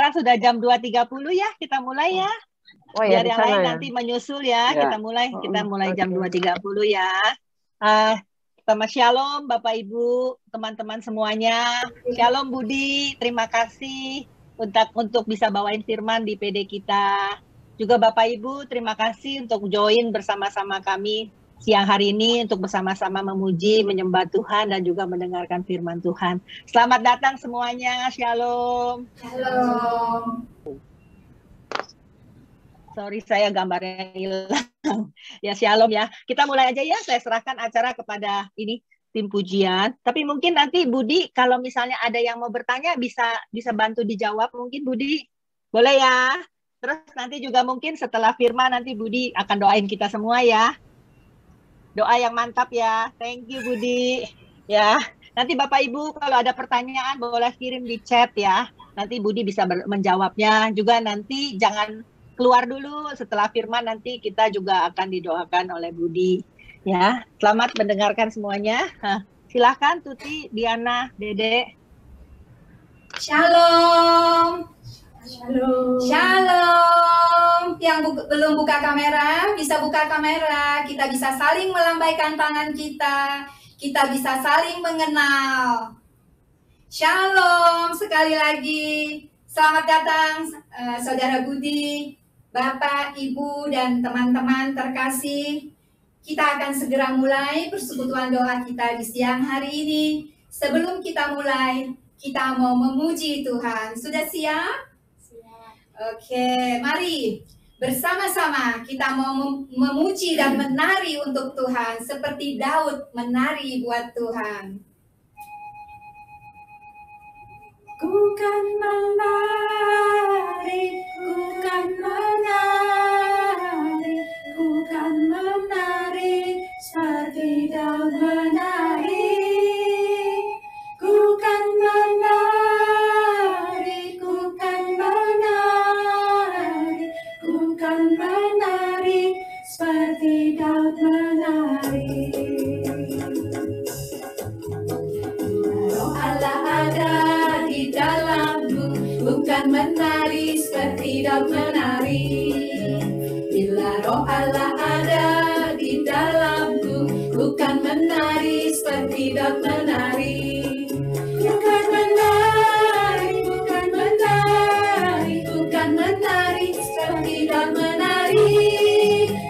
sekarang sudah jam 2.30 ya, kita mulai ya. Oh ya, Biar yang lain nanti menyusul ya. Kita mulai jam 2.30 ya. Selamat Shalom Bapak Ibu, teman-teman semuanya. Shalom Budi, terima kasih untuk bisa bawain firman di PD kita. Juga Bapak Ibu, terima kasih untuk join bersama-sama kami siang hari ini untuk bersama-sama memuji, menyembah Tuhan dan juga mendengarkan firman Tuhan. Selamat datang semuanya. Shalom. Shalom. Sorry, saya gambarnya hilang. Ya, shalom ya. Kita mulai aja ya. Saya serahkan acara kepada tim pujian. Tapi mungkin nanti Budi, kalau misalnya ada yang mau bertanya, bisa bantu dijawab. Mungkin Budi, boleh ya. Terus nanti juga mungkin setelah firman nanti Budi akan doain kita semua ya. Doa yang mantap ya. Thank you Budi. Ya. Nanti Bapak Ibu kalau ada pertanyaan boleh kirim di chat ya. Nanti Budi bisa menjawabnya. Juga nanti jangan keluar dulu, setelah firman nanti kita juga akan didoakan oleh Budi. Ya, selamat mendengarkan semuanya. Silahkan Tuti, Diana, Dede. Shalom. Shalom. Shalom. Yang belum buka kamera, bisa buka kamera. Kita bisa saling melambaikan tangan kita. Kita bisa saling mengenal. Shalom sekali lagi. Selamat datang Saudara Budi, Bapak, Ibu, dan teman-teman terkasih. Kita akan segera mulai persekutuan doa kita di siang hari ini. Sebelum kita mulai, kita mau memuji Tuhan. Sudah siap? Siap. Oke, mari bersama-sama kita mau memuji dan menari untuk Tuhan. Seperti Daud menari buat Tuhan. Ku kan menari, ku kan menari, ku kan menari, seperti Daud menari. Ku kan menari, ku kan menari, ku kan menari, seperti Daud menari. Roh Allah ada di dalamku, bukan menari seperti Daud menari. Bila Roh Allah ada di dalamku, bukan menari seperti Daud menari. Bukan menari, bukan menari, bukan menari seperti Daud menari.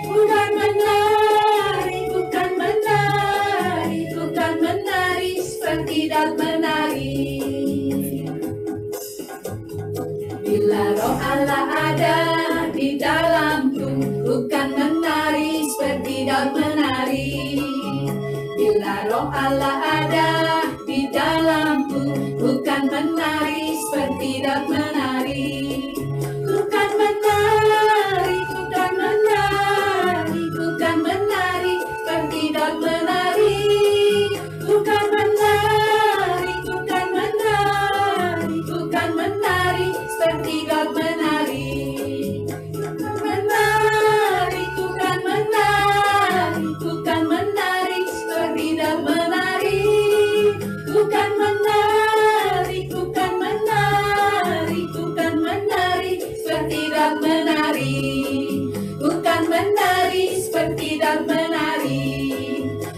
Bukan menari, bukan menari, bukan menari seperti Daud menari. Bila Roh Allah ada di dalamku, bukan menari seperti Daud menari. Bila Roh Allah ada di dalamku, bukan menari seperti Daud menari. Bukan menari, bukan menari, bukan menari seperti Daud menari. Bukan menari, bukan menari, bukan menari seperti Daud menari. Menari, bukan menari, bukan menari seperti Daud menari. Bukan menari, bukan menari, bukan menari seperti Daud menari. Bukan menari seperti Daud menari.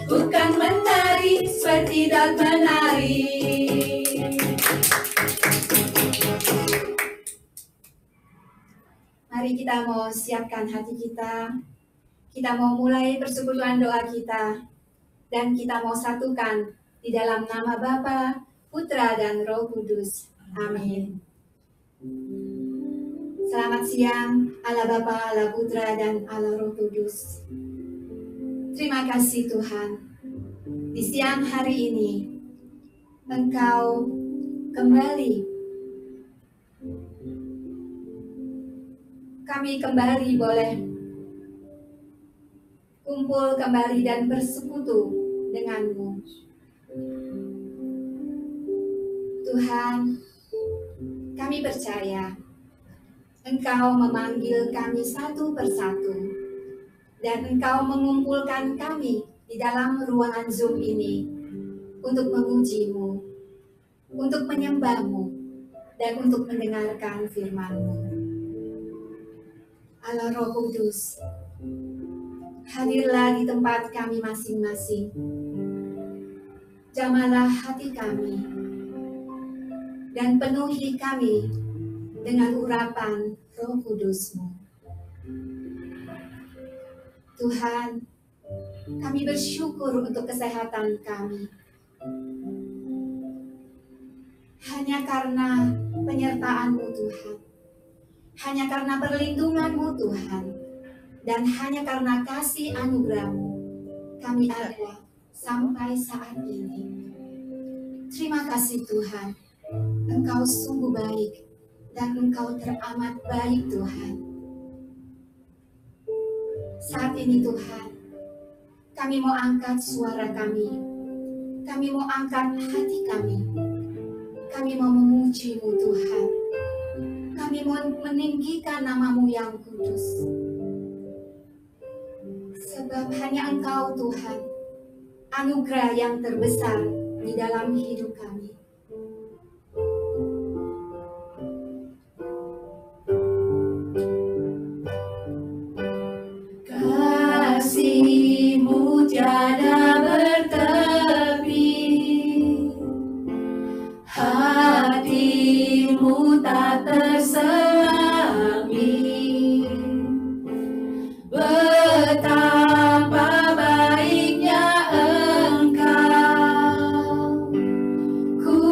Bukan menari seperti Daud menari. Mari kita mau siapkan hati kita. Kita mau mulai persekutuan doa kita. Dan kita mau satukan di dalam nama Bapa, Putra, dan Roh Kudus. Amin. Selamat siang, Allah Bapa, Allah Putra, dan Allah Roh Kudus. Terima kasih Tuhan. Di siang hari ini, Engkau kembali. Kami kembali boleh kumpul kembali dan bersekutu dengan-Mu. Tuhan, kami percaya Engkau memanggil kami satu persatu dan Engkau mengumpulkan kami di dalam ruangan Zoom ini untuk memuji-Mu, untuk menyembah-Mu, dan untuk mendengarkan firman-Mu. Allah Roh Kudus, hadirlah di tempat kami masing-masing. Jamahlah hati kami dan penuhi kami dengan urapan Roh Kudus-Mu. Tuhan, kami bersyukur untuk kesehatan kami. Hanya karena penyertaan-Mu Tuhan, hanya karena perlindungan-Mu Tuhan, dan hanya karena kasih anugerah-Mu, kami ada sampai saat ini. Terima kasih Tuhan, Engkau sungguh baik, dan Engkau teramat baik Tuhan. Saat ini Tuhan, kami mau angkat suara kami mau angkat hati kami mau memuji-Mu Tuhan, kami mau meninggikan nama-Mu yang kudus. Sebab hanya Engkau Tuhan, anugerah yang terbesar di dalam hidup kami. Kasih-Mu tiada bertepi, hati-Mu tak terselami. Betapa baiknya Engkau, ku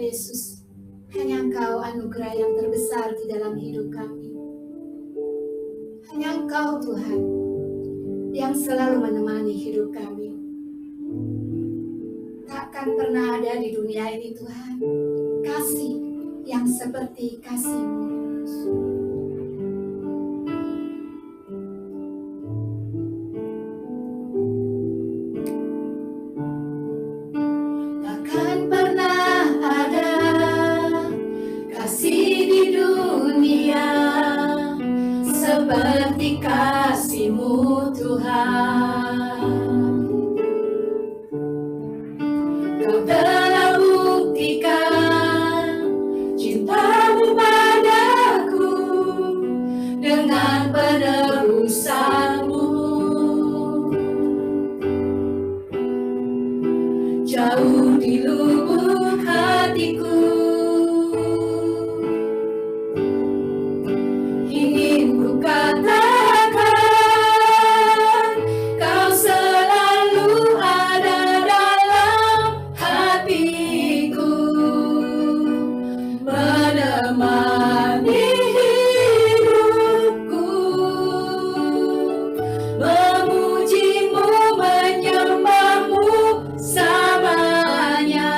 Yesus, hanya Engkau anugerah yang terbesar di dalam hidup kami. Hanya Engkau Tuhan yang selalu menemani hidup kami. Takkan pernah ada di dunia ini Tuhan kasih yang seperti kasih-Mu. Takkan pernah ada kasih di dunia seperti kasih-Mu Tuhan. Kau telah buktikan cinta-Mu padaku dengan penebusan-Mu. Jauh di lubuk hatiku ingin ku katakan, Kau selalu ada dalam hatiku, menemani hidupku, memuji-Mu, menyembah-Mu selamanya.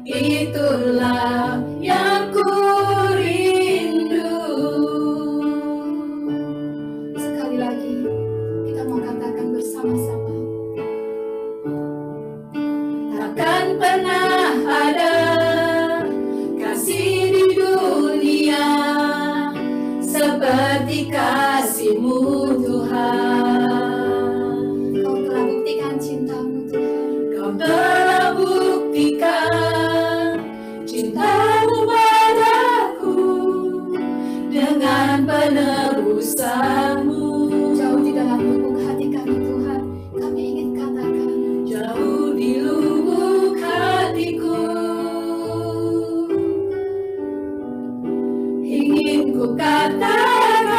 Itulah yang ku rindu. Sekali lagi kita mau katakan bersama-sama. Takkan pernah ada kasih di dunia seperti kasih-Mu Tuhan. Kau telah buktikan cinta-Mu Tuhan. Kau telah buktikan cinta-Mu padaku dengan penebusan-Mu. Jauh di dalam lubuk hati kami Tuhan, kami ingin katakan, jauh di lubuk hatiku ingin ku katakan,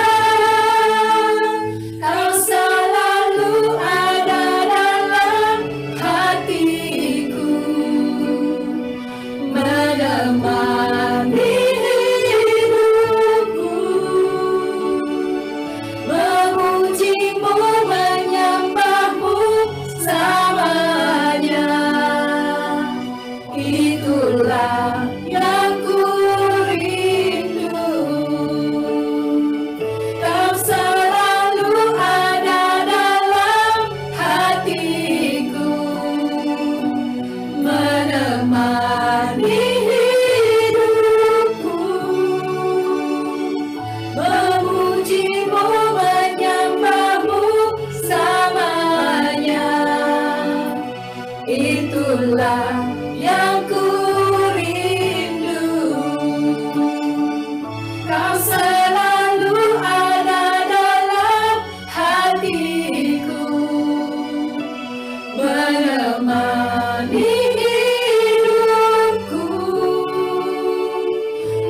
Kau selalu ada dalam hatiku, menemani hidupku, memuji-Mu, menyembah-Mu selamanya. Itulah yang ku rindu. Kau selalu ada dalam hatiku, menemani hidupku, memuji-Mu, menyembah-Mu selamanya. Itulah yang ku rindu. Kau selalu ada dalam hatiku, menemani hidupku,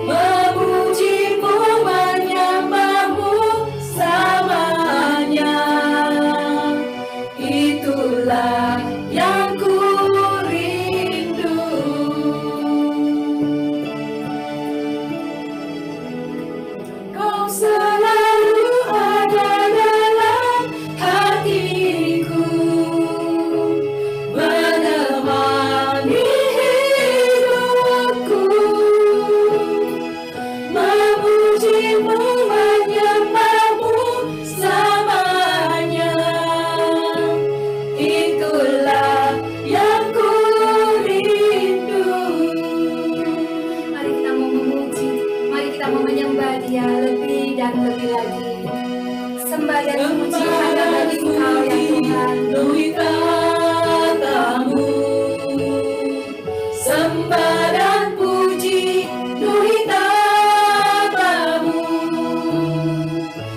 memuji-Mu, menyembah-Mu selamanya. Itulah yang ku rindu. Kau selalu ada dalam hatiku, menemani hidupku, memuji-Mu, menyembah-Mu selamanya. Itulah yang ku rindu. Mari kita mau memuji, mari kita mau menyembah Dia lebih dan lebih lagi. Sembah dan puji hanya bagi Engkau ya Tuhan. Penuhi kata-Mu, sembah dan puji, penuhi kata-Mu,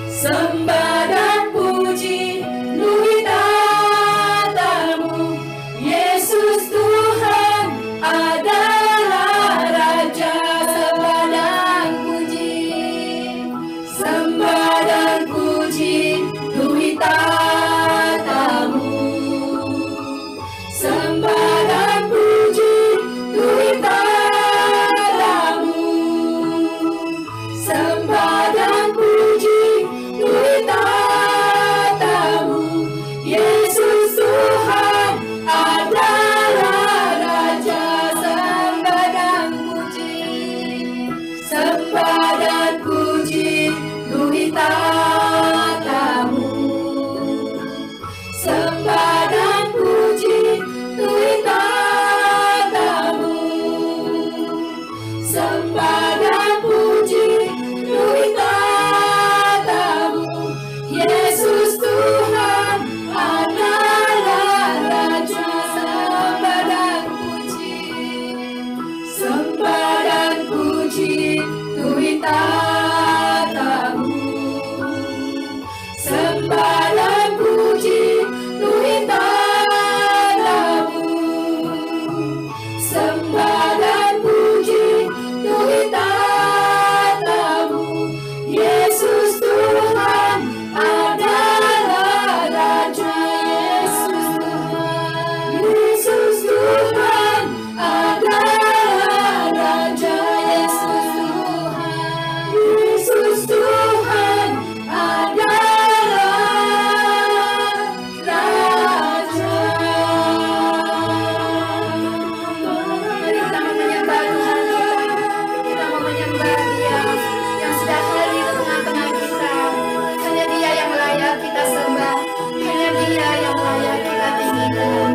sembah dan puji, penuhi kata-Mu. Yesus Tuhan adalah Raja. Sembah dan puji, sembah dan puji, penuhi kata-Mu, sembah dan puji Tuhan tatamu. Yesus Tuhan adalah Raja. Sembah dan puji Tuhan tatamu. Sembah dan puji Tuhan tatamu. Sembah dan puji Tuhan tatamu. Yesus Tuhan adalah Raja. Yesus Tuhan adalah Raja. Yesus Tuhan adalah Raja. Mari kita menyembah Tuhan kita mau menyembah Dia yang sudah hadir di tengah-tengah kita. Hanya Dia yang layak kita sembah, hanya Dia yang layak kita tinggikan.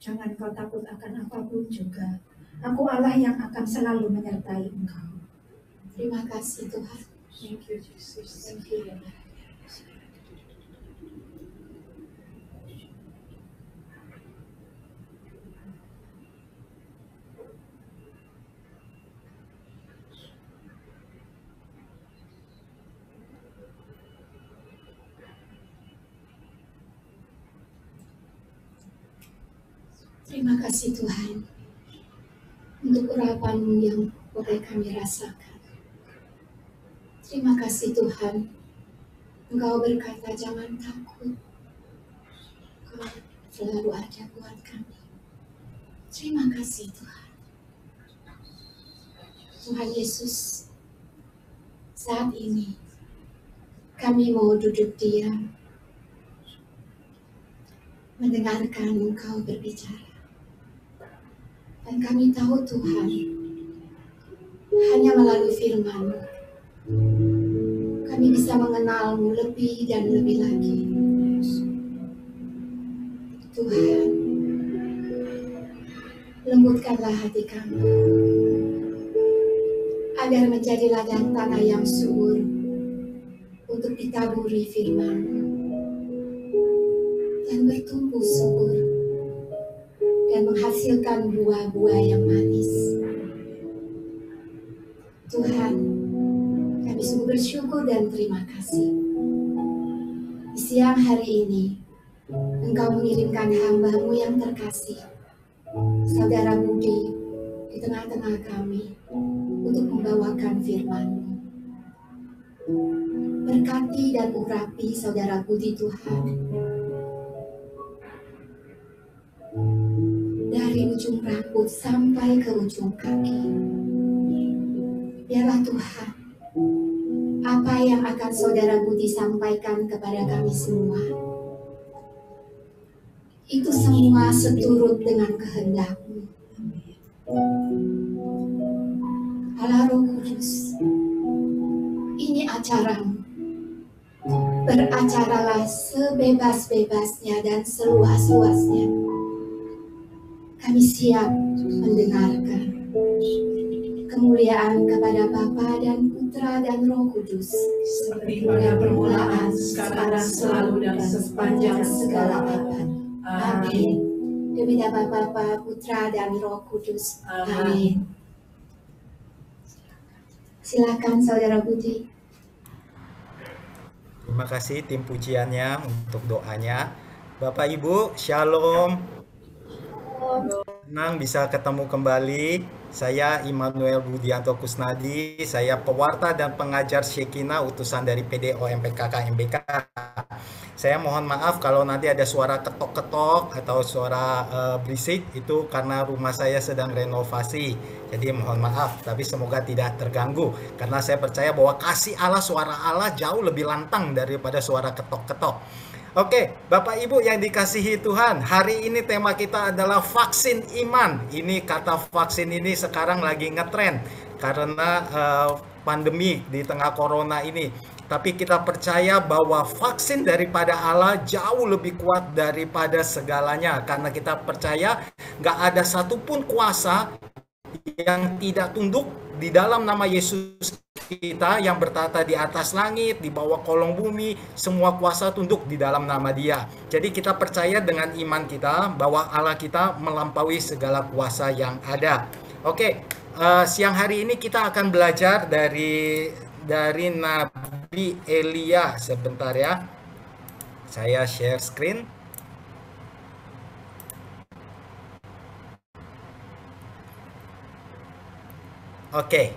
Jangan kau takut akan apapun juga. Aku Allah yang akan selalu menyertai engkau. Terima kasih Tuhan. Thank you, Jesus. Thank you, Lord. Terima kasih Tuhan untuk urapan yang boleh kami rasakan. Terima kasih Tuhan, Engkau berkata jangan takut, Engkau selalu ada buat kami. Terima kasih Tuhan. Tuhan Yesus, saat ini kami mau duduk diam, mendengarkan Engkau berbicara. Dan kami tahu Tuhan, Hanya melalui firman kami bisa mengenal-Mu lebih dan lebih lagi. Tuhan, lembutkanlah hati kami agar menjadi ladang tanah yang subur untuk ditaburi firman-Mu dan bertumbuh subur dan menghasilkan buah-buah yang manis. Tuhan, kami sungguh bersyukur dan terima kasih. Di siang hari ini, Engkau mengirimkan hamba-Mu yang terkasih, Saudara Budi, di tengah-tengah kami untuk membawakan firman-Mu. Berkati dan urapi Saudara Budi Tuhan. Dari ujung rambut sampai ke ujung kaki. Biarlah Tuhan, apa yang akan Saudara Budi sampaikan kepada kami semua, itu semua seturut dengan kehendak-Mu. Allah Roh Kudus, ini acara-Mu. Beracaralah sebebas-bebasnya dan seluas-luasnya. Kami siap mendengarkan. Kemuliaan kepada Bapa dan Putra dan Roh Kudus, seperti pada permulaan, sekarang, selalu, dan sepanjang segala abad. Amin. Demi nama Bapa, Putra, dan Roh Kudus. Amin. Silakan Saudara Budi. Terima kasih tim pujiannya untuk doanya. Bapak Ibu, Shalom. Senang bisa ketemu kembali. Saya Immanuel Budianto Kusnadi. Saya pewarta dan pengajar Shekinah utusan dari PDO MPKK MBK. Saya mohon maaf kalau nanti ada suara ketok-ketok atau suara berisik, itu karena rumah saya sedang renovasi. Jadi mohon maaf, tapi semoga tidak terganggu. Karena saya percaya bahwa kasih Allah, suara Allah jauh lebih lantang daripada suara ketok-ketok. Oke, Bapak Ibu yang dikasihi Tuhan, hari ini tema kita adalah vaksin iman. Ini kata vaksin ini sekarang lagi ngetren karena pandemi di tengah corona ini. Tapi kita percaya bahwa vaksin daripada Allah jauh lebih kuat daripada segalanya. Karena kita percaya nggak ada satupun kuasa yang tidak tunduk di dalam nama Yesus kita yang bertata di atas langit, di bawah kolong bumi, semua kuasa tunduk di dalam nama Dia. Jadi kita percaya dengan iman kita bahwa Allah kita melampaui segala kuasa yang ada. Oke, siang hari ini kita akan belajar dari Nabi Elia. Sebentar ya, saya share screen. Oke,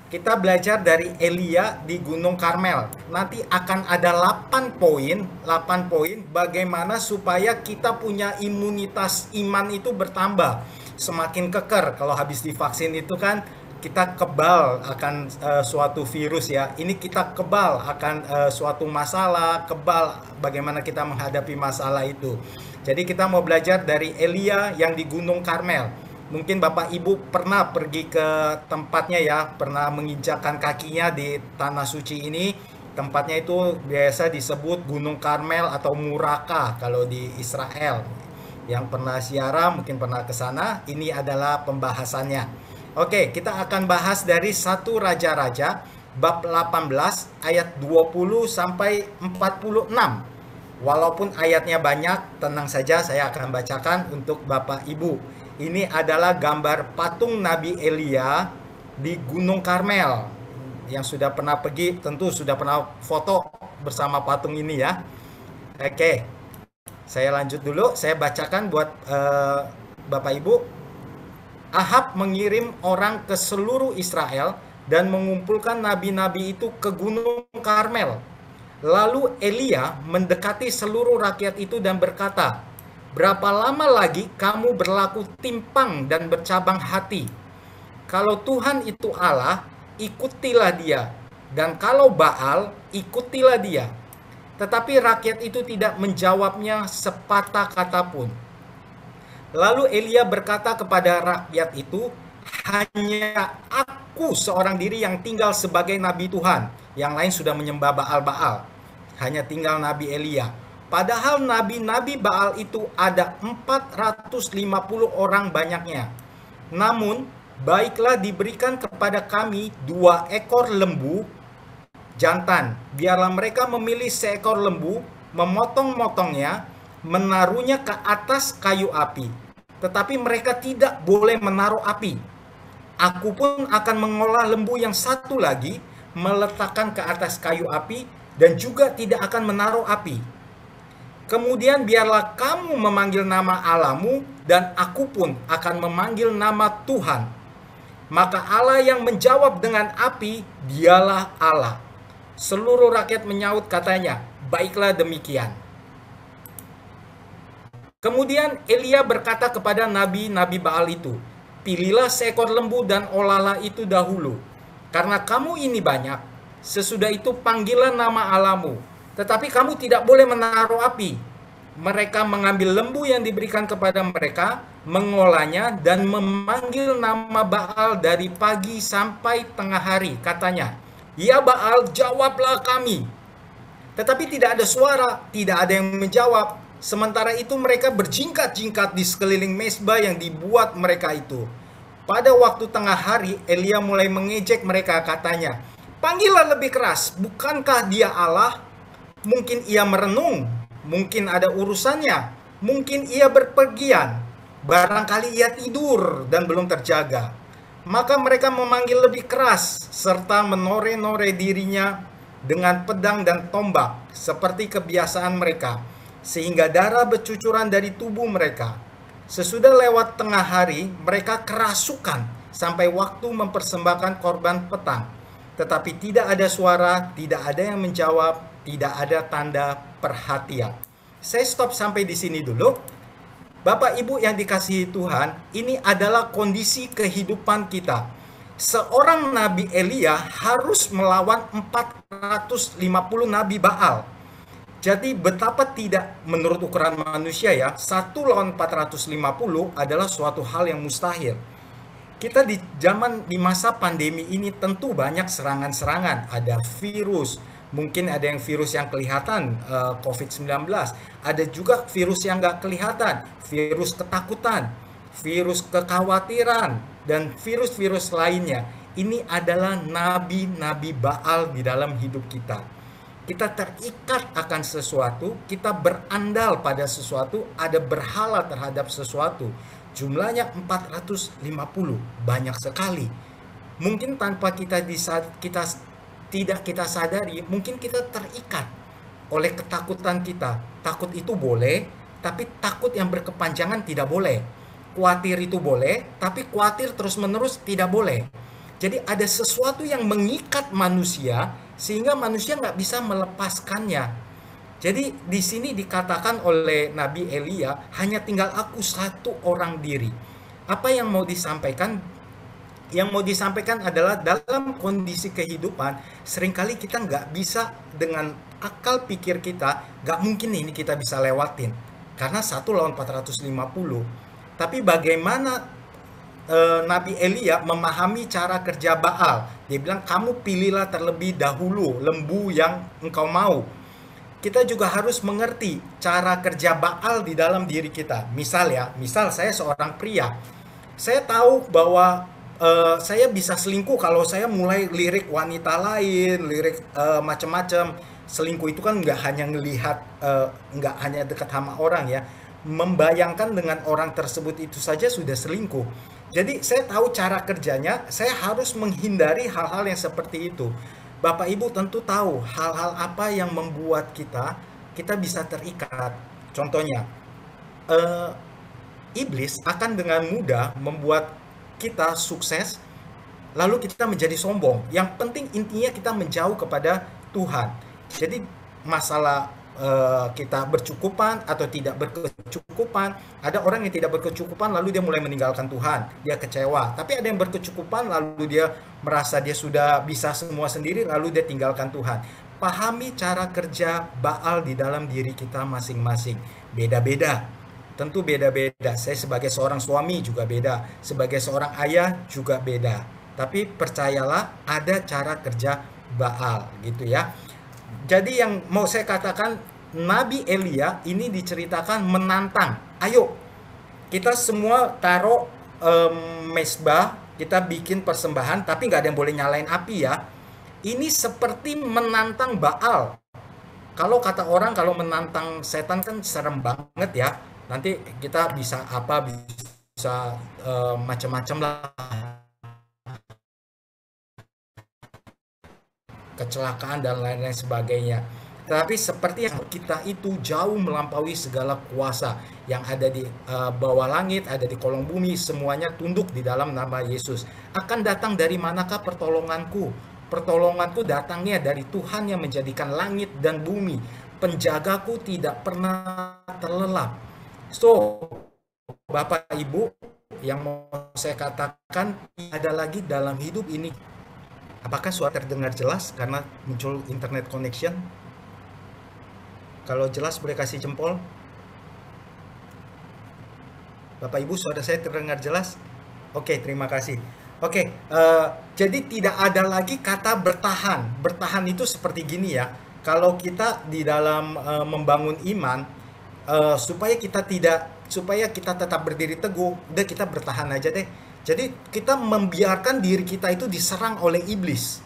kita belajar dari Elia di Gunung Karmel. Nanti akan ada 8 poin bagaimana supaya kita punya imunitas iman itu bertambah, semakin keker. Kalau habis divaksin itu kan kita kebal akan suatu virus ya. Ini kita kebal akan suatu masalah, kebal bagaimana kita menghadapi masalah itu. Jadi kita mau belajar dari Elia yang di Gunung Karmel. Mungkin Bapak Ibu pernah pergi ke tempatnya ya, pernah menginjakkan kakinya di tanah suci ini. Tempatnya itu biasa disebut Gunung Karmel atau Muraka kalau di Israel. Yang pernah ziarah mungkin pernah ke sana, ini adalah pembahasannya. Oke, kita akan bahas dari 1 Raja-Raja bab 18 ayat 20 sampai 46. Walaupun ayatnya banyak, tenang saja saya akan bacakan untuk Bapak Ibu. Ini adalah gambar patung Nabi Elia di Gunung Karmel. Yang sudah pernah pergi tentu sudah pernah foto bersama patung ini ya. Oke, saya lanjut dulu. Saya bacakan buat Bapak Ibu. Ahab mengirim orang ke seluruh Israel dan mengumpulkan nabi-nabi itu ke Gunung Karmel. Lalu Elia mendekati seluruh rakyat itu dan berkata, "Berapa lama lagi kamu berlaku timpang dan bercabang hati? Kalau Tuhan itu Allah, ikutilah Dia. Dan kalau Baal, ikutilah Dia." Tetapi rakyat itu tidak menjawabnya sepatah kata pun. Lalu Elia berkata kepada rakyat itu, "Hanya aku aku seorang diri yang tinggal sebagai nabi Tuhan. Yang lain sudah menyembah Baal-Baal. Hanya tinggal Nabi Elia. Padahal nabi-nabi Baal itu ada 450 orang banyaknya. Namun, baiklah diberikan kepada kami 2 ekor lembu jantan. Biarlah mereka memilih seekor lembu, memotong-motongnya, menaruhnya ke atas kayu api. Tetapi mereka tidak boleh menaruh api. Aku pun akan mengolah lembu yang satu lagi, meletakkan ke atas kayu api, dan juga tidak akan menaruh api. Kemudian biarlah kamu memanggil nama Allahmu, dan aku pun akan memanggil nama Tuhan. Maka Allah yang menjawab dengan api, dialah Allah. Seluruh rakyat menyaut katanya, baiklah demikian. Kemudian Elia berkata kepada nabi-nabi Baal itu, pilihlah seekor lembu dan olahlah itu dahulu. Karena kamu ini banyak, sesudah itu panggillah nama Allahmu. Tetapi kamu tidak boleh menaruh api. Mereka mengambil lembu yang diberikan kepada mereka, mengolahnya, dan memanggil nama Baal dari pagi sampai tengah hari. Katanya, ya Baal, jawablah kami. Tetapi tidak ada suara, tidak ada yang menjawab. Sementara itu mereka berjingkat-jingkat di sekeliling mezbah yang dibuat mereka itu. Pada waktu tengah hari, Elia mulai mengejek mereka, katanya, panggillah lebih keras, bukankah dia Allah? Mungkin ia merenung, mungkin ada urusannya, mungkin ia berpergian, barangkali ia tidur dan belum terjaga. Maka mereka memanggil lebih keras, serta menore-nore dirinya dengan pedang dan tombak, seperti kebiasaan mereka, sehingga darah bercucuran dari tubuh mereka. Sesudah lewat tengah hari, mereka kerasukan sampai waktu mempersembahkan korban petang. Tetapi tidak ada suara, tidak ada yang menjawab, tidak ada tanda perhatian. Saya stop sampai di sini dulu. Bapak Ibu yang dikasihi Tuhan, ini adalah kondisi kehidupan kita. Seorang Nabi Elia harus melawan 450 Nabi Baal. Jadi betapa tidak menurut ukuran manusia ya, 1 lawan 450 adalah suatu hal yang mustahil. Kita di masa pandemi ini tentu banyak serangan-serangan, ada virus, mungkin ada yang virus yang kelihatan, COVID-19, ada juga virus yang nggak kelihatan, virus ketakutan, virus kekhawatiran, dan virus-virus lainnya. Ini adalah nabi-nabi Baal di dalam hidup kita. Kita terikat akan sesuatu, kita berandal pada sesuatu, ada berhala terhadap sesuatu. Jumlahnya 450, banyak sekali. Mungkin tanpa kita sadari, mungkin kita terikat oleh ketakutan kita. Takut itu boleh, tapi takut yang berkepanjangan tidak boleh. Khawatir itu boleh, tapi khawatir terus-menerus tidak boleh. Jadi ada sesuatu yang mengikat manusia, sehingga manusia nggak bisa melepaskannya. Jadi di sini dikatakan oleh Nabi Elia, hanya tinggal aku satu orang diri. Apa yang mau disampaikan? Yang mau disampaikan adalah dalam kondisi kehidupan, seringkali kita nggak bisa dengan akal pikir kita, nggak mungkin ini kita bisa lewatin. Karena 1 lawan 450. Tapi bagaimana Nabi Elia memahami cara kerja Baal? Dia bilang, kamu pilihlah terlebih dahulu lembu yang engkau mau. Kita juga harus mengerti cara kerja Baal di dalam diri kita. Misal saya seorang pria. Saya tahu bahwa saya bisa selingkuh kalau saya mulai lirik wanita lain, lirik macam-macam. Selingkuh itu kan nggak hanya ngelihat, nggak hanya dekat sama orang ya. Membayangkan dengan orang tersebut itu saja sudah selingkuh. Jadi saya tahu cara kerjanya, saya harus menghindari hal-hal yang seperti itu. Bapak Ibu tentu tahu hal-hal apa yang membuat kita bisa terikat. Contohnya, iblis akan dengan mudah membuat kita sukses, lalu kita menjadi sombong. Yang penting intinya kita menjauh kepada Tuhan. Jadi masalah kita bercukupan atau tidak berkecukupan. Ada orang yang tidak berkecukupan lalu dia mulai meninggalkan Tuhan, dia kecewa. Tapi ada yang berkecukupan lalu dia merasa dia sudah bisa semua sendiri lalu dia tinggalkan Tuhan. Pahami cara kerja Baal di dalam diri kita masing-masing. Beda-beda. Tentu beda-beda. Saya sebagai seorang suami juga beda, sebagai seorang ayah juga beda. tapi percayalah ada cara kerja Baal gitu ya. Jadi yang mau saya katakan, Nabi Elia ini diceritakan menantang. Ayo kita semua taruh mezbah, kita bikin persembahan, tapi nggak ada yang boleh nyalain api ya. Ini seperti menantang Baal. Kalau kata orang, kalau menantang setan kan serem banget ya. Nanti kita bisa apa, bisa macam-macam lah, kecelakaan dan lain-lain sebagainya. Tetapi seperti yang kita itu jauh melampaui segala kuasa yang ada di bawah langit, ada di kolong bumi, semuanya tunduk di dalam nama Yesus. Akan datang dari manakah pertolonganku? Pertolonganku datangnya dari Tuhan yang menjadikan langit dan bumi. Penjagaku tidak pernah terlelap. So, Bapak Ibu, yang mau saya katakan, ada lagi dalam hidup ini. Apakah suara terdengar jelas karena muncul internet connection? Kalau jelas boleh kasih jempol. Bapak Ibu, suara saya terdengar jelas? Oke, terima kasih. Oke, jadi tidak ada lagi kata bertahan. Bertahan itu seperti gini ya. Kalau kita di dalam membangun iman, supaya kita tetap berdiri teguh, udah kita bertahan aja deh. Jadi kita membiarkan diri kita itu diserang oleh iblis.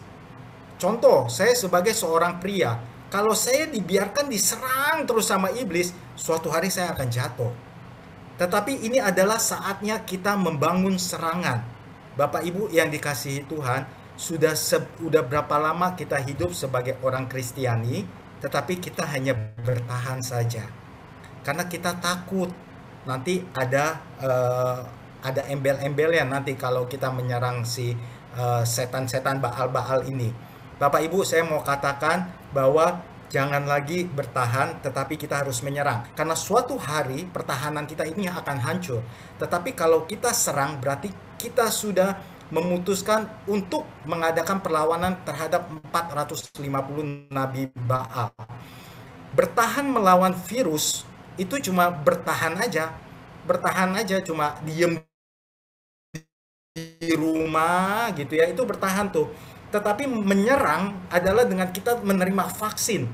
Contoh, saya sebagai seorang pria, kalau saya dibiarkan diserang terus sama iblis, suatu hari saya akan jatuh. Tetapi ini adalah saatnya kita membangun serangan. Bapak Ibu yang dikasihi Tuhan, sudah berapa lama kita hidup sebagai orang Kristiani, tetapi kita hanya bertahan saja. Karena kita takut nanti ada embel-embelnya nanti kalau kita menyerang si setan-setan Baal-Baal ini. Bapak Ibu, saya mau katakan bahwa jangan lagi bertahan, tetapi kita harus menyerang. Karena suatu hari pertahanan kita ini akan hancur. Tetapi kalau kita serang, berarti kita sudah memutuskan untuk mengadakan perlawanan terhadap 450 Nabi Baal. Bertahan melawan virus itu cuma bertahan aja. Bertahan aja, cuma diem di rumah gitu ya, itu bertahan tuh. Tetapi menyerang adalah dengan kita menerima vaksin.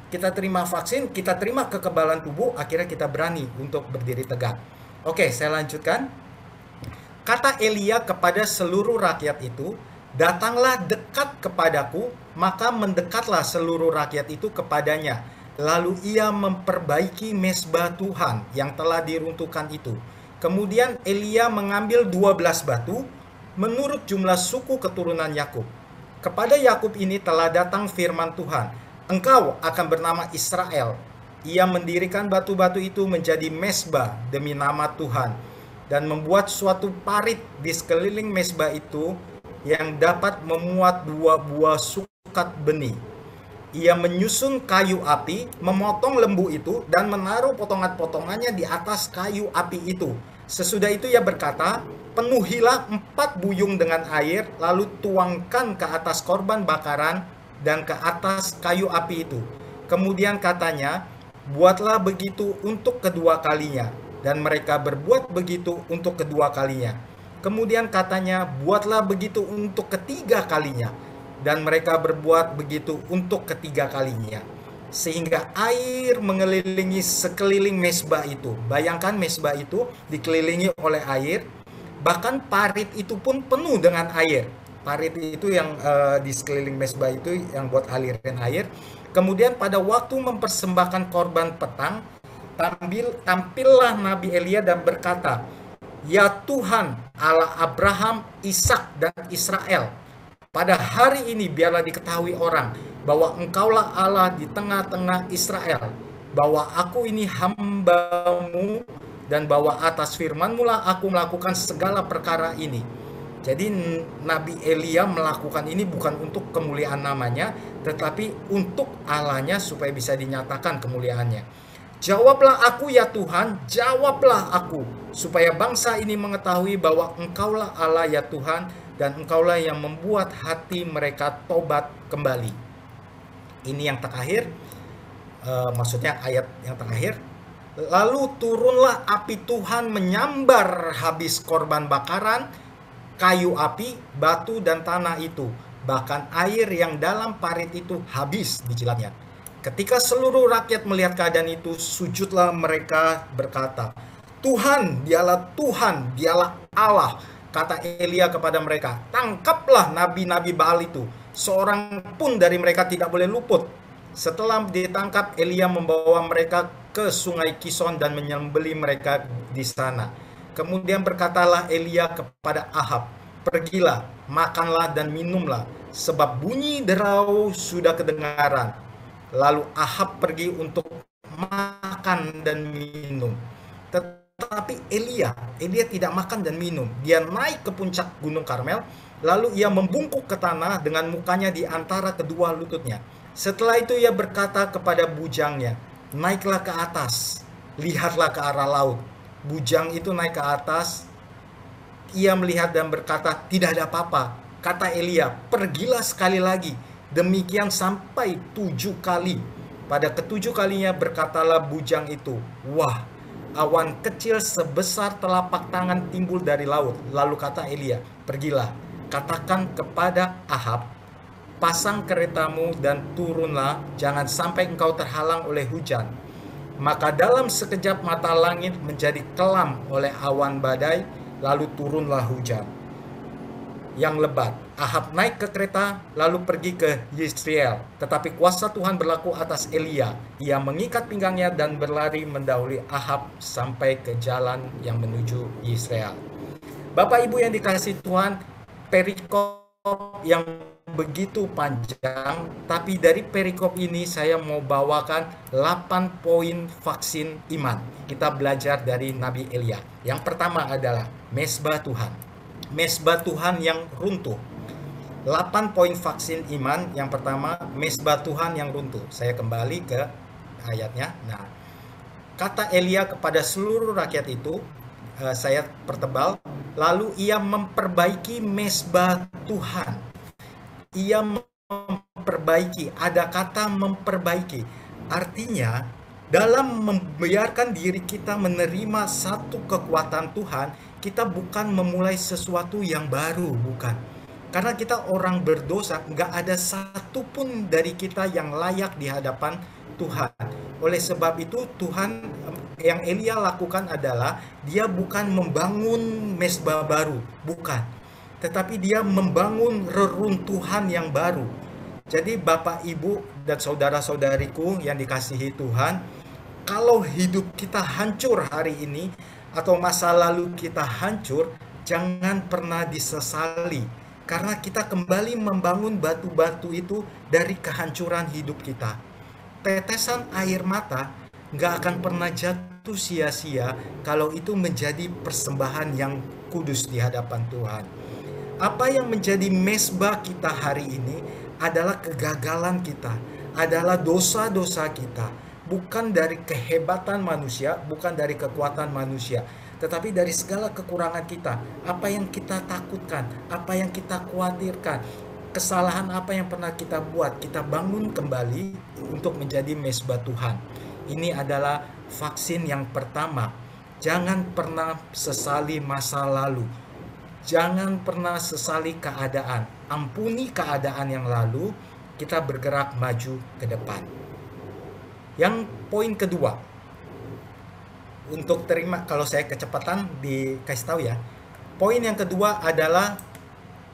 Kita terima vaksin, kita terima kekebalan tubuh, akhirnya kita berani untuk berdiri tegak. Oke, saya lanjutkan. Kata Elia kepada seluruh rakyat itu, datanglah dekat kepadaku, maka mendekatlah seluruh rakyat itu kepadanya. Lalu ia memperbaiki mezbah Tuhan yang telah diruntuhkan itu. Kemudian Elia mengambil 12 batu menurut jumlah suku keturunan Yakub. Kepada Yakub ini telah datang firman Tuhan, engkau akan bernama Israel. Ia mendirikan batu-batu itu menjadi mezbah demi nama Tuhan, dan membuat suatu parit di sekeliling mezbah itu yang dapat memuat 2 buah sukat benih. Ia menyusun kayu api, memotong lembu itu, dan menaruh potongan-potongannya di atas kayu api itu. Sesudah itu ia berkata, penuhilah 4 buyung dengan air, lalu tuangkan ke atas korban bakaran dan ke atas kayu api itu. Kemudian katanya, buatlah begitu untuk kedua kalinya. Dan mereka berbuat begitu untuk kedua kalinya. Kemudian katanya, buatlah begitu untuk ketiga kalinya. Dan mereka berbuat begitu untuk ketiga kalinya. Sehingga air mengelilingi sekeliling mezbah itu. Bayangkan mezbah itu dikelilingi oleh air. Bahkan parit itu pun penuh dengan air. Parit itu yang di sekeliling mezbah itu yang buat aliran air. Kemudian pada waktu mempersembahkan korban petang, tampillah Nabi Elia dan berkata, ya Tuhan Allah Abraham, Ishak dan Israel, pada hari ini biarlah diketahui orang bahwa engkaulah Allah di tengah-tengah Israel, bahwa aku ini hamba-Mu, dan bahwa atas firman-Mu lah aku melakukan segala perkara ini. Jadi Nabi Elia melakukan ini bukan untuk kemuliaan namanya, tetapi untuk Allahnya supaya bisa dinyatakan kemuliaannya. Jawablah aku ya Tuhan, jawablah aku, supaya bangsa ini mengetahui bahwa engkaulah Allah ya Tuhan, dan engkaulah yang membuat hati mereka tobat kembali. Ini yang terakhir, maksudnya ayat yang terakhir. Lalu turunlah api Tuhan menyambar habis korban bakaran kayu api, batu, dan tanah itu. Bahkan air yang dalam parit itu habis dijilatnya. Ketika seluruh rakyat melihat keadaan itu, sujudlah mereka berkata, Tuhan, dialah Tuhan, dialah Allah. Kata Elia kepada mereka, tangkaplah nabi-nabi Baal itu. Seorang pun dari mereka tidak boleh luput. Setelah ditangkap, Elia membawa mereka ke sungai Kison dan menyembelih mereka di sana. Kemudian berkatalah Elia kepada Ahab, pergilah, makanlah dan minumlah, sebab bunyi derau sudah kedengaran. Lalu Ahab pergi untuk makan dan minum. Tetapi Elia tidak makan dan minum. Dia naik ke puncak Gunung Karmel, lalu ia membungkuk ke tanah dengan mukanya di antara kedua lututnya. Setelah itu ia berkata kepada bujangnya, naiklah ke atas, lihatlah ke arah laut. Bujang itu naik ke atas, ia melihat dan berkata, tidak ada apa-apa. Kata Elia, pergilah sekali lagi. Demikian sampai 7 kali. Pada ke-7 kalinya berkatalah bujang itu, wah, awan kecil sebesar telapak tangan timbul dari laut. Lalu kata Elia, pergilah, katakan kepada Ahab, pasang keretamu dan turunlah, jangan sampai engkau terhalang oleh hujan. Maka dalam sekejap mata langit menjadi kelam oleh awan badai, lalu turunlah hujan yang lebat. Ahab naik ke kereta, lalu pergi ke Yisrael. Tetapi kuasa Tuhan berlaku atas Elia. Ia mengikat pinggangnya dan berlari mendahului Ahab sampai ke jalan yang menuju Yisrael. Bapak Ibu yang dikasihi Tuhan, perikop yang begitu panjang, tapi dari perikop ini saya mau bawakan 8 poin vaksin iman. Kita belajar dari Nabi Elia. Yang pertama adalah mesbah Tuhan. Mesbah Tuhan yang runtuh. 8 poin vaksin iman. Yang pertama, mesbah Tuhan yang runtuh. Saya kembali ke ayatnya. Nah, kata Elia kepada seluruh rakyat itu, saya pertebal, lalu ia memperbaiki mesbah Tuhan. Ia memperbaiki, ada kata memperbaiki. Artinya, dalam membiarkan diri kita menerima satu kekuatan Tuhan, kita bukan memulai sesuatu yang baru, bukan. Karena kita orang berdosa, nggak ada satupun dari kita yang layak di hadapan Tuhan. Oleh sebab itu, Tuhan yang Elia lakukan adalah, dia bukan membangun mesbah baru, bukan. Tetapi dia membangun reruntuhan yang baru. Jadi Bapak, Ibu, dan saudara-saudariku yang dikasihi Tuhan, kalau hidup kita hancur hari ini, atau masa lalu kita hancur, jangan pernah disesali. Karena kita kembali membangun batu-batu itu dari kehancuran hidup kita. Tetesan air mata nggak akan pernah jatuh sia-sia kalau itu menjadi persembahan yang kudus di hadapan Tuhan. Apa yang menjadi mesbah kita hari ini adalah kegagalan kita, adalah dosa-dosa kita. Bukan dari kehebatan manusia, bukan dari kekuatan manusia, tetapi dari segala kekurangan kita. Apa yang kita takutkan, apa yang kita khawatirkan, kesalahan apa yang pernah kita buat, kita bangun kembali untuk menjadi mesbah Tuhan. Ini adalah vaksin yang pertama. Jangan pernah sesali masa lalu. Jangan pernah sesali keadaan. Ampuni keadaan yang lalu, kita bergerak maju ke depan. Yang poin kedua, untuk terima, kalau saya kecepatan dikasih tahu ya. Poin yang kedua adalah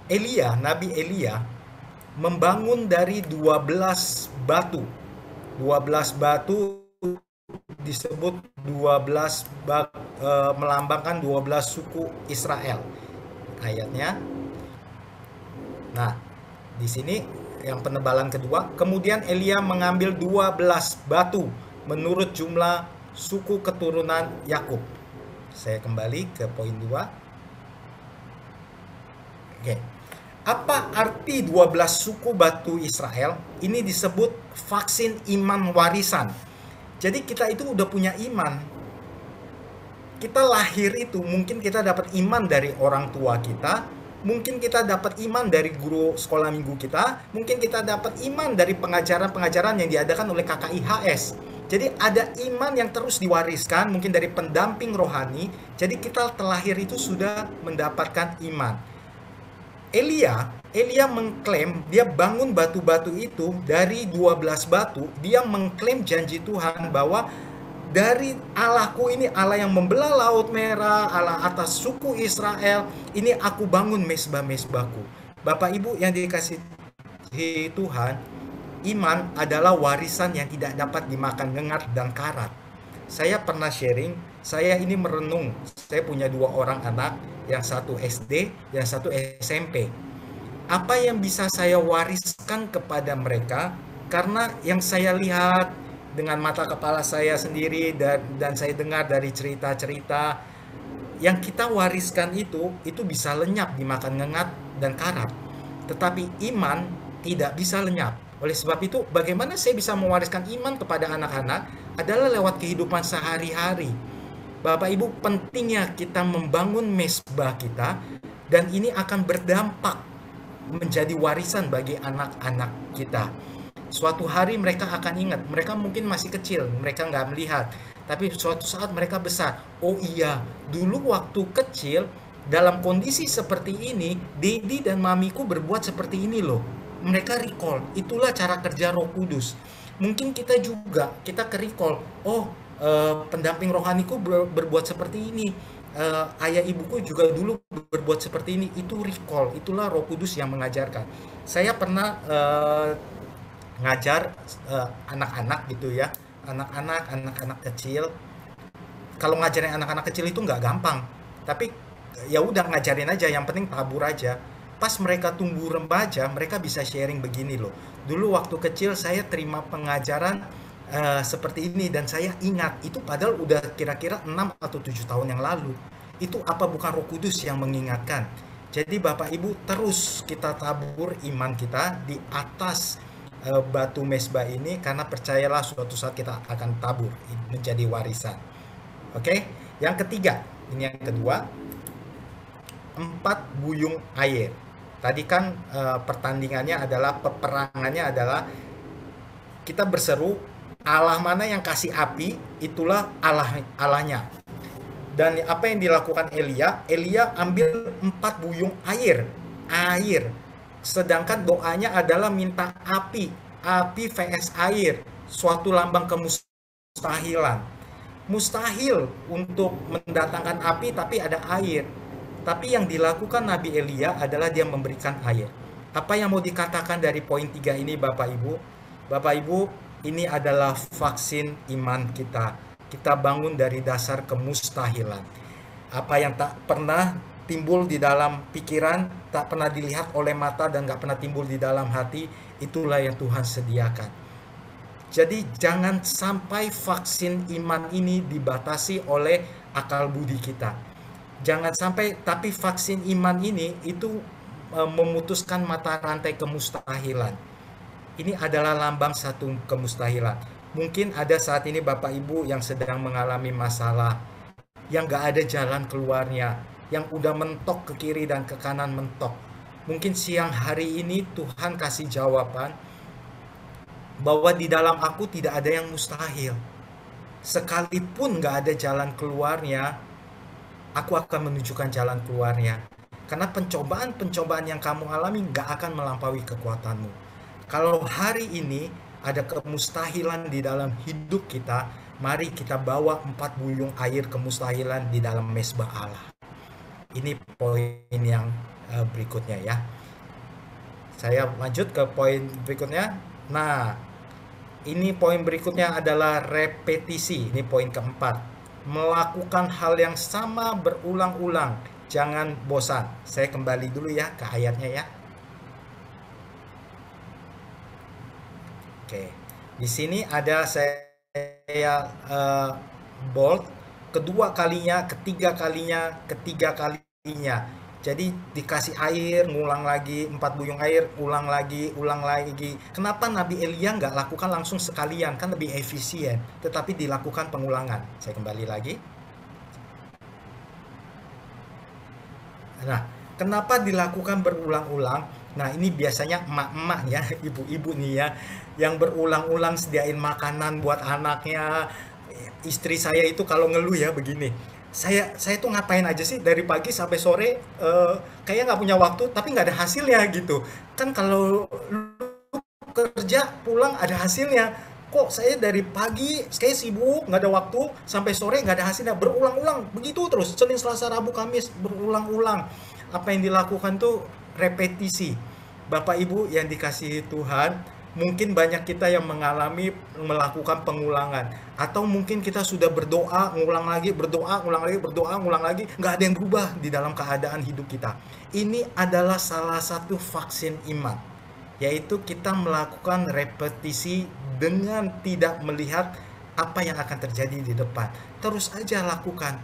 Elia, Nabi Elia membangun dari 12 batu. 12 batu disebut 12 melambangkan 12 suku Israel. Ayatnya. Nah, di sini yang penebalan kedua, kemudian Elia mengambil 12 batu menurut jumlah suku keturunan Yakub. Saya kembali ke poin 2. Oke. Apa arti 12 suku batu Israel? Ini disebut vaksin iman warisan. Jadi kita itu udah punya iman. Kita lahir itu, mungkin kita dapat iman dari orang tua kita, mungkin kita dapat iman dari guru sekolah minggu kita, mungkin kita dapat iman dari pengajaran-pengajaran yang diadakan oleh KKIHS. Jadi ada iman yang terus diwariskan, mungkin dari pendamping rohani. Jadi kita terlahir itu sudah mendapatkan iman. Elia mengklaim dia bangun batu-batu itu dari 12 batu. Dia mengklaim janji Tuhan bahwa dari Allahku ini, Allah yang membelah Laut Merah, Allah atas suku Israel, ini aku bangun mesbah-mesbahku. Bapak Ibu yang dikasihi Tuhan, iman adalah warisan yang tidak dapat dimakan ngengat dan karat. Saya pernah sharing, saya ini merenung, saya punya 2 orang anak, yang satu SD, yang satu SMP. Apa yang bisa saya wariskan kepada mereka? Karena yang saya lihat dengan mata kepala saya sendiri dan saya dengar dari cerita-cerita, yang kita wariskan itu bisa lenyap dimakan ngengat dan karat. Tetapi iman tidak bisa lenyap. Oleh sebab itu, bagaimana saya bisa mewariskan iman kepada anak-anak adalah lewat kehidupan sehari-hari. Bapak Ibu, pentingnya kita membangun mesbah kita, dan ini akan berdampak menjadi warisan bagi anak-anak kita. Suatu hari mereka akan ingat, mereka mungkin masih kecil, mereka nggak melihat. Tapi suatu saat mereka besar, oh iya, dulu waktu kecil, dalam kondisi seperti ini, Dedi dan Mamiku berbuat seperti ini loh. Mereka recall, itulah cara kerja Roh Kudus. Mungkin kita juga, kita ke-recall, pendamping rohaniku berbuat seperti ini. Ayah ibuku juga dulu berbuat seperti ini. Itu recall, itulah Roh Kudus yang mengajarkan. Saya pernah ngajar anak-anak gitu ya, anak-anak kecil. Kalau ngajarin anak-anak kecil itu nggak gampang, tapi ya udah ngajarin aja, yang penting tabur aja. Pas mereka tumbuh remaja, mereka bisa sharing begini loh. Dulu waktu kecil saya terima pengajaran seperti ini, dan saya ingat itu padahal udah kira-kira 6 atau 7 tahun yang lalu. Itu apa bukan Roh Kudus yang mengingatkan? Jadi Bapak Ibu, terus kita tabur iman kita di atas batu mesbah ini, karena percayalah suatu saat kita akan tabur menjadi warisan. Oke, yang ketiga, ini yang kedua, 4 buyung air. Tadi kan pertandingannya adalah, peperangannya adalah kita berseru, Allah mana yang kasih api, itulah Allahnya. Dan apa yang dilakukan Elia ambil 4 buyung air. Sedangkan doanya adalah minta api vs air, suatu lambang kemustahilan. Mustahil untuk mendatangkan api tapi ada air. Tapi yang dilakukan Nabi Elia adalah dia memberikan air. Apa yang mau dikatakan dari poin 3 ini Bapak Ibu? Bapak Ibu, ini adalah vaksin iman kita. Kita bangun dari dasar kemustahilan. Apa yang tak pernah timbul di dalam pikiran, tak pernah dilihat oleh mata, dan gak pernah timbul di dalam hati, itulah yang Tuhan sediakan. Jadi jangan sampai vaksin iman ini dibatasi oleh akal budi kita. Jangan sampai, tapi vaksin iman ini itu memutuskan mata rantai kemustahilan. Ini adalah lambang satu kemustahilan. Mungkin ada saat ini Bapak Ibu yang sedang mengalami masalah, yang gak ada jalan keluarnya, yang udah mentok ke kiri dan ke kanan mentok. Mungkin siang hari ini Tuhan kasih jawaban bahwa di dalam aku tidak ada yang mustahil. Sekalipun gak ada jalan keluarnya, aku akan menunjukkan jalan keluarnya. Karena pencobaan-pencobaan yang kamu alami gak akan melampaui kekuatanmu. Kalau hari ini ada kemustahilan di dalam hidup kita, mari kita bawa 4 buyung air kemustahilan di dalam mesbah Allah. Ini poin yang berikutnya ya. Saya lanjut ke poin berikutnya. Nah, ini poin berikutnya adalah repetisi. Ini poin keempat. Melakukan hal yang sama berulang-ulang. Jangan bosan. Saya kembali dulu ya ke ayatnya ya. Oke. Di sini ada saya bold. Kedua kalinya, ketiga kalinya. Jadi dikasih air, ngulang lagi, 4 buyung air, ulang lagi. Kenapa Nabi Elia nggak lakukan langsung sekalian? Kan lebih efisien, tetapi dilakukan pengulangan. Saya kembali lagi. Nah, kenapa dilakukan berulang-ulang? Nah, ini biasanya emak-emak ya, ibu-ibu nih ya, yang berulang-ulang sediain makanan buat anaknya. Istri saya itu kalau ngeluh ya begini, saya tuh ngapain aja sih dari pagi sampai sore, kayaknya nggak punya waktu tapi nggak ada hasilnya gitu. Kan kalau lu kerja pulang ada hasilnya, kok saya dari pagi kayak sibuk nggak ada waktu sampai sore nggak ada hasilnya, berulang-ulang begitu terus, Senin Selasa Rabu Kamis berulang-ulang. Apa yang dilakukan tuh repetisi. Bapak Ibu yang dikasihi Tuhan, mungkin banyak kita yang mengalami melakukan pengulangan, atau mungkin kita sudah berdoa ngulang lagi, berdoa ngulang lagi, berdoa ngulang lagi, nggak ada yang berubah di dalam keadaan hidup kita. Ini adalah salah satu vaksin iman, yaitu kita melakukan repetisi dengan tidak melihat apa yang akan terjadi di depan. Terus aja lakukan,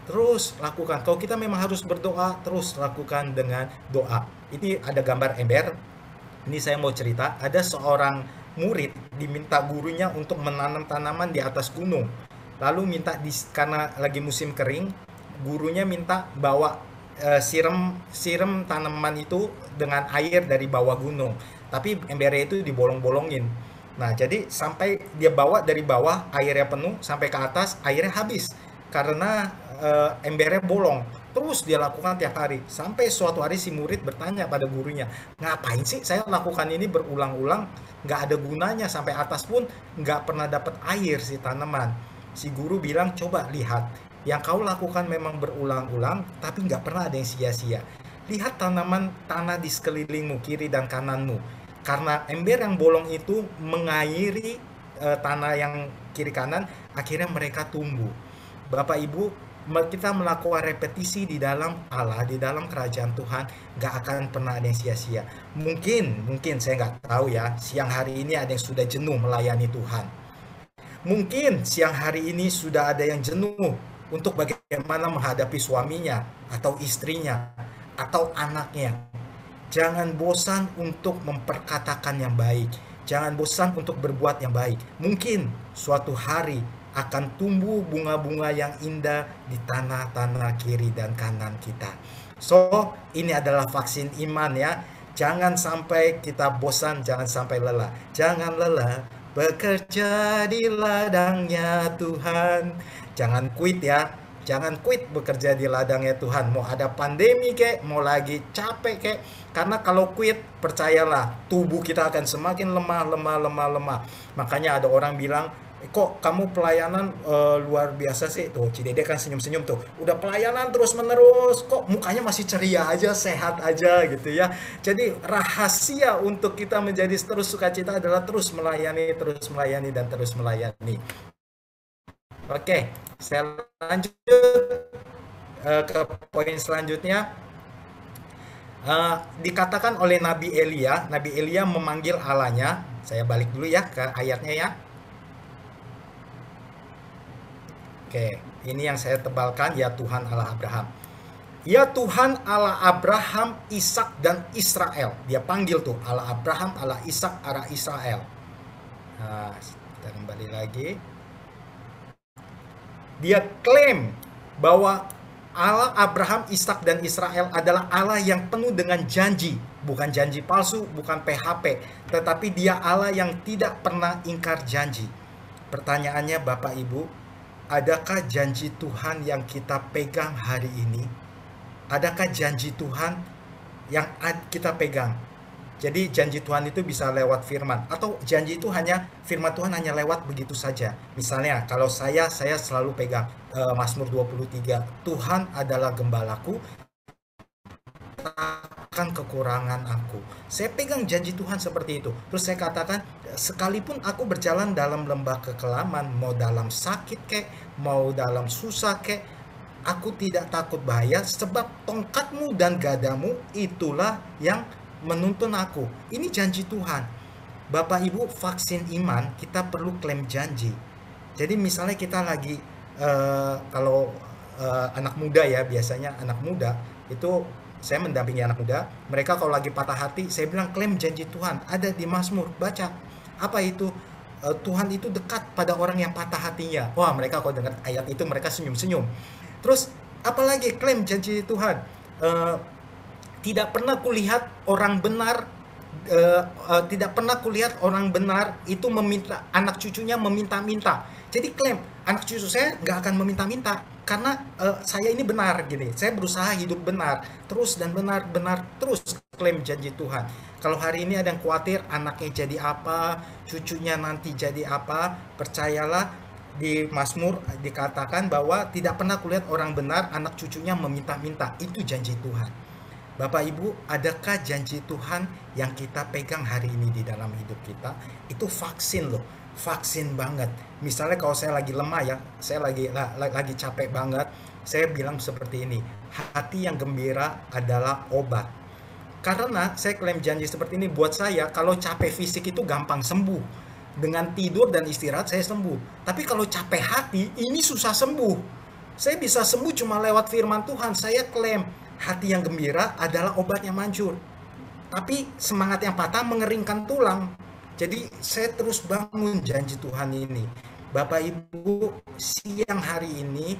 terus lakukan. Kalau kita memang harus berdoa, terus lakukan dengan doa. Ini ada gambar ember. Ini saya mau cerita, ada seorang murid diminta gurunya untuk menanam tanaman di atas gunung. Lalu minta karena lagi musim kering, gurunya minta bawa siram tanaman itu dengan air dari bawah gunung. Tapi embernya itu dibolong-bolongin. Nah, jadi sampai dia bawa dari bawah airnya penuh, sampai ke atas airnya habis karena embernya bolong. Terus dia lakukan tiap hari, sampai suatu hari si murid bertanya pada gurunya, ngapain sih saya lakukan ini berulang-ulang, nggak ada gunanya, sampai atas pun nggak pernah dapat air si tanaman. Si guru bilang, coba lihat, yang kau lakukan memang berulang-ulang, tapi nggak pernah ada yang sia-sia. Lihat tanaman tanah di sekelilingmu, kiri dan kananmu. Karena ember yang bolong itu mengairi tanah yang kiri kanan, akhirnya mereka tumbuh. Bapak Ibu, kita melakukan repetisi di dalam Allah, di dalam kerajaan Tuhan, gak akan pernah ada yang sia-sia. Mungkin saya nggak tahu ya, siang hari ini ada yang sudah jenuh melayani Tuhan. Mungkin siang hari ini sudah ada yang jenuh untuk bagaimana menghadapi suaminya, atau istrinya, atau anaknya. Jangan bosan untuk memperkatakan yang baik. Jangan bosan untuk berbuat yang baik. Mungkin suatu hari akan tumbuh bunga-bunga yang indah di tanah-tanah kiri dan kanan kita. So, ini adalah vaksin iman ya. Jangan sampai kita bosan, jangan sampai lelah. Jangan lelah bekerja di ladangnya Tuhan. Jangan quit ya. Jangan quit bekerja di ladangnya Tuhan. Mau ada pandemi kek, mau lagi capek kek. Karena kalau quit, percayalah, tubuh kita akan semakin lemah. Makanya ada orang bilang, kok kamu pelayanan luar biasa sih. Tuh, Cidede kan senyum-senyum tuh. Udah pelayanan terus-menerus, kok mukanya masih ceria aja, sehat aja gitu ya. Jadi rahasia untuk kita menjadi terus sukacita adalah terus melayani, dan terus melayani. Oke, saya lanjut ke poin selanjutnya. Dikatakan oleh Nabi Elia memanggil Allahnya. Saya balik dulu ya ke ayatnya ya. Oke, ini yang saya tebalkan, ya Tuhan Allah Abraham. Ya Tuhan Allah Abraham, Ishak dan Israel. Dia panggil tuh Allah Abraham, Allah Ishak, Allah Israel. Nah, kita kembali lagi. Dia klaim bahwa Allah Abraham, Ishak dan Israel adalah Allah yang penuh dengan janji. Bukan janji palsu, bukan PHP. Tetapi dia Allah yang tidak pernah ingkar janji. Pertanyaannya Bapak Ibu, adakah janji Tuhan yang kita pegang hari ini? Adakah janji Tuhan yang kita pegang? Jadi janji Tuhan itu bisa lewat firman, atau janji itu firman Tuhan hanya lewat begitu saja. Misalnya kalau saya selalu pegang Mazmur 23, Tuhan adalah gembalaku, takkan kekurangan aku. Saya pegang janji Tuhan seperti itu. Terus saya katakan, sekalipun aku berjalan dalam lembah kekelaman, mau dalam sakit kek, mau dalam susah kek, aku tidak takut bahaya, sebab tongkatmu dan gadamu itulah yang menuntun aku. Ini janji Tuhan. Bapak Ibu, vaksin iman, kita perlu klaim janji. Jadi misalnya kita lagi kalau anak muda ya, biasanya anak muda itu, saya mendampingi anak muda, mereka kalau lagi patah hati, saya bilang klaim janji Tuhan, ada di Mazmur, baca. Apa itu? Tuhan itu dekat pada orang yang patah hatinya. Wah, mereka kalau dengar ayat itu mereka senyum-senyum. Terus apalagi klaim janji Tuhan? Tidak pernah kulihat orang benar itu meminta, anak cucunya meminta-minta. Jadi klaim, anak cucu saya nggak akan meminta-minta. Karena saya ini benar gini, saya berusaha hidup benar, terus dan benar terus klaim janji Tuhan. Kalau hari ini ada yang khawatir anaknya jadi apa, cucunya nanti jadi apa, percayalah di Mazmur dikatakan bahwa tidak pernah kulihat orang benar anak cucunya meminta-minta. Itu janji Tuhan. Bapak Ibu, adakah janji Tuhan yang kita pegang hari ini di dalam hidup kita? Itu vaksin loh. Vaksin banget. Misalnya kalau saya lagi lemah ya, saya lagi capek banget, saya bilang seperti ini, hati yang gembira adalah obat. Karena saya klaim janji seperti ini buat saya, kalau capek fisik itu gampang sembuh. Dengan tidur dan istirahat saya sembuh. Tapi kalau capek hati, ini susah sembuh. Saya bisa sembuh cuma lewat firman Tuhan. Saya klaim hati yang gembira adalah obat yang manjur. Tapi semangat yang patah mengeringkan tulang. Jadi saya terus bangun janji Tuhan ini. Bapak Ibu, siang hari ini,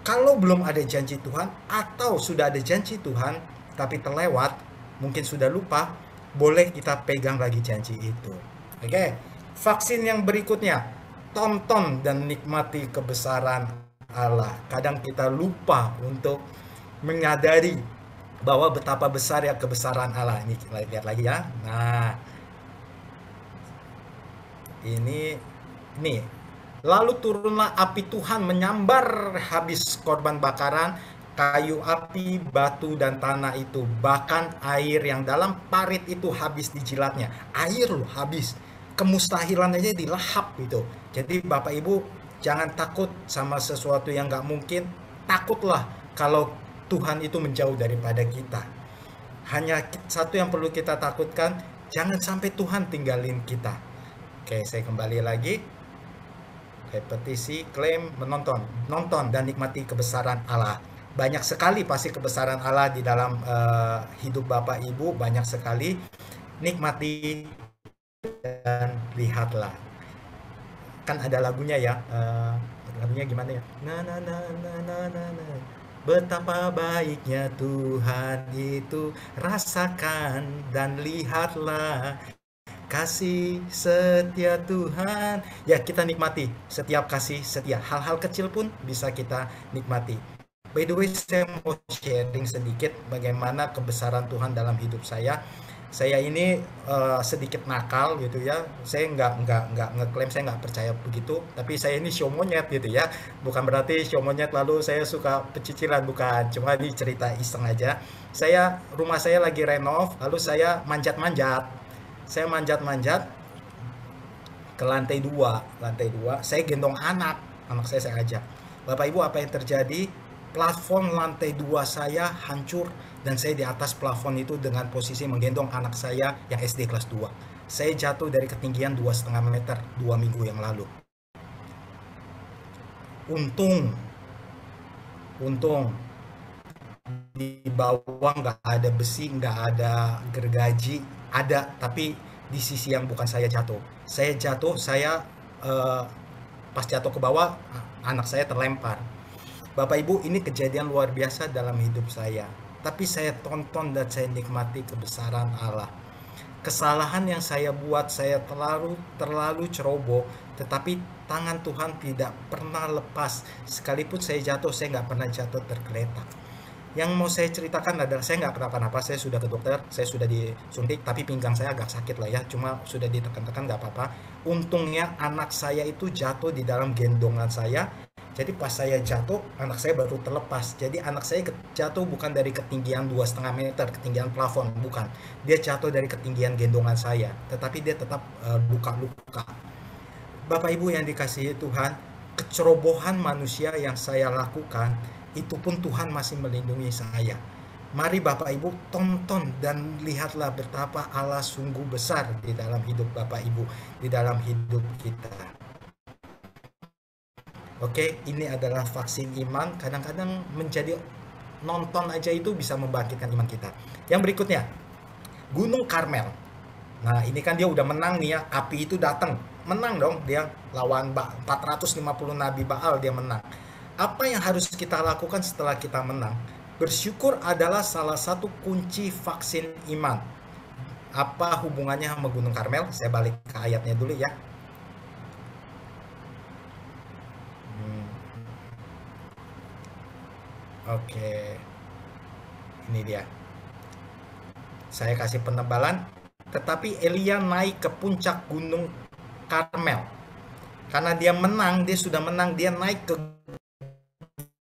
kalau belum ada janji Tuhan atau sudah ada janji Tuhan tapi terlewat, mungkin sudah lupa, boleh kita pegang lagi janji itu. Oke, vaksin yang berikutnya, tonton dan nikmati kebesaran Allah. Kadang kita lupa untuk menyadari bahwa betapa besar ya kebesaran Allah. Ini kita lihat lagi ya. Nah, ini lalu turunlah api Tuhan menyambar habis korban bakaran, kayu api, batu dan tanah itu, bahkan air yang dalam parit itu habis dijilatnya. Air loh habis, kemustahilan aja dilahap itu. Jadi Bapak Ibu jangan takut sama sesuatu yang nggak mungkin. Takutlah kalau Tuhan itu menjauh daripada kita. Hanya satu yang perlu kita takutkan, jangan sampai Tuhan tinggalin kita. Oke, saya kembali lagi. Repetisi, klaim, nonton dan nikmati kebesaran Allah. Banyak sekali pasti kebesaran Allah di dalam hidup Bapak Ibu, banyak sekali. Nikmati dan lihatlah. Kan ada lagunya ya. Lagunya gimana ya? Betapa baiknya Tuhan itu, rasakan dan lihatlah kasih setia Tuhan. Ya, kita nikmati setiap kasih setia. Hal-hal kecil pun bisa kita nikmati. By the way, saya mau sharing sedikit bagaimana kebesaran Tuhan dalam hidup saya. Saya ini sedikit nakal gitu ya. Saya nggak ngeklaim saya nggak percaya begitu. Tapi saya ini show monyet gitu ya. Bukan berarti show monyet lalu saya suka pecicilan, bukan. Cuma ini cerita iseng aja. Rumah saya lagi renov, lalu saya manjat-manjat. Saya manjat-manjat ke lantai 2. Saya gendong anak saya ajak. Bapak Ibu, apa yang terjadi? Plafon lantai 2 saya hancur dan saya di atas plafon itu dengan posisi menggendong anak saya yang SD kelas 2. Saya jatuh dari ketinggian 2,5 meter 2 minggu yang lalu. Untung di bawah nggak ada besi, nggak ada gergaji, ada, tapi di sisi yang bukan saya jatuh. Pas jatuh ke bawah, anak saya terlempar. Bapak Ibu, ini kejadian luar biasa dalam hidup saya. Tapi saya tonton dan saya nikmati kebesaran Allah. Kesalahan yang saya buat, saya terlalu ceroboh, tetapi tangan Tuhan tidak pernah lepas. Sekalipun saya jatuh, saya nggak pernah jatuh tergeletak. Yang mau saya ceritakan adalah saya nggak kenapa-napa, saya sudah ke dokter, saya sudah disuntik, tapi pinggang saya agak sakit lah ya, cuma sudah ditekan-tekan nggak apa-apa. Untungnya anak saya itu jatuh di dalam gendongan saya, jadi pas saya jatuh, anak saya baru terlepas. Jadi anak saya jatuh bukan dari ketinggian 2,5 meter, ketinggian plafon, bukan. Dia jatuh dari ketinggian gendongan saya, tetapi dia tetap luka-luka. Bapak Ibu yang dikasihi Tuhan, kecerobohan manusia yang saya lakukan, itu pun Tuhan masih melindungi saya. Mari Bapak Ibu tonton dan lihatlah betapa Allah sungguh besar di dalam hidup Bapak Ibu, di dalam hidup kita. Oke, ini adalah vaksin iman. Kadang-kadang menjadi nonton aja itu bisa membangkitkan iman kita. Yang berikutnya, Gunung Karmel. Nah, ini kan dia udah menang nih ya, api itu datang. Menang dong dia lawan 450 Nabi Baal, dia menang. Apa yang harus kita lakukan setelah kita menang? Bersyukur adalah salah satu kunci vaksin iman. Apa hubungannya sama Gunung Karmel? Saya balik ke ayatnya dulu ya. Oke, ini dia. Saya kasih penebalan. Tetapi Elia naik ke puncak gunung Karmel. Karena dia menang, dia sudah menang, dia naik ke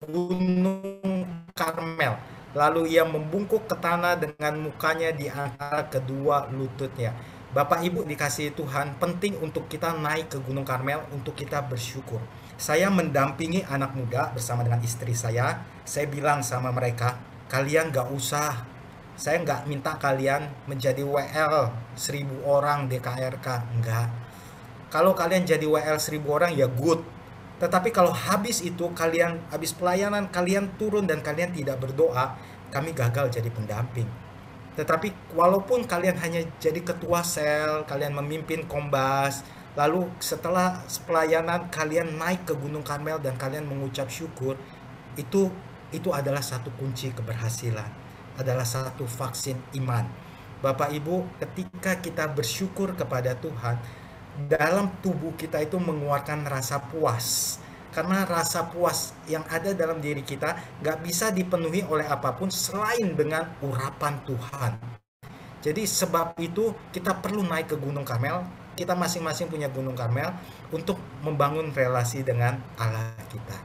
gunung Karmel. Lalu ia membungkuk ke tanah dengan mukanya di antara kedua lututnya. Bapak Ibu dikasihi Tuhan, penting untuk kita naik ke gunung Karmel untuk kita bersyukur. Saya mendampingi anak muda bersama dengan istri saya. Saya bilang sama mereka, kalian gak usah, saya nggak minta kalian menjadi WL 1000 orang DKRK, enggak. Kalau kalian jadi WL 1000 orang ya good. Tetapi kalau habis itu kalian, habis pelayanan kalian turun dan kalian tidak berdoa, kami gagal jadi pendamping. Tetapi walaupun kalian hanya jadi ketua sel, kalian memimpin kombas, lalu setelah pelayanan kalian naik ke Gunung Karmel dan kalian mengucap syukur, itu adalah satu kunci keberhasilan. Adalah satu vaksin iman. Bapak Ibu, ketika kita bersyukur kepada Tuhan, dalam tubuh kita itu mengeluarkan rasa puas. Karena rasa puas yang ada dalam diri kita gak bisa dipenuhi oleh apapun selain dengan urapan Tuhan. Jadi sebab itu kita perlu naik ke Gunung Karmel. Kita masing-masing punya Gunung Karmel untuk membangun relasi dengan Allah kita.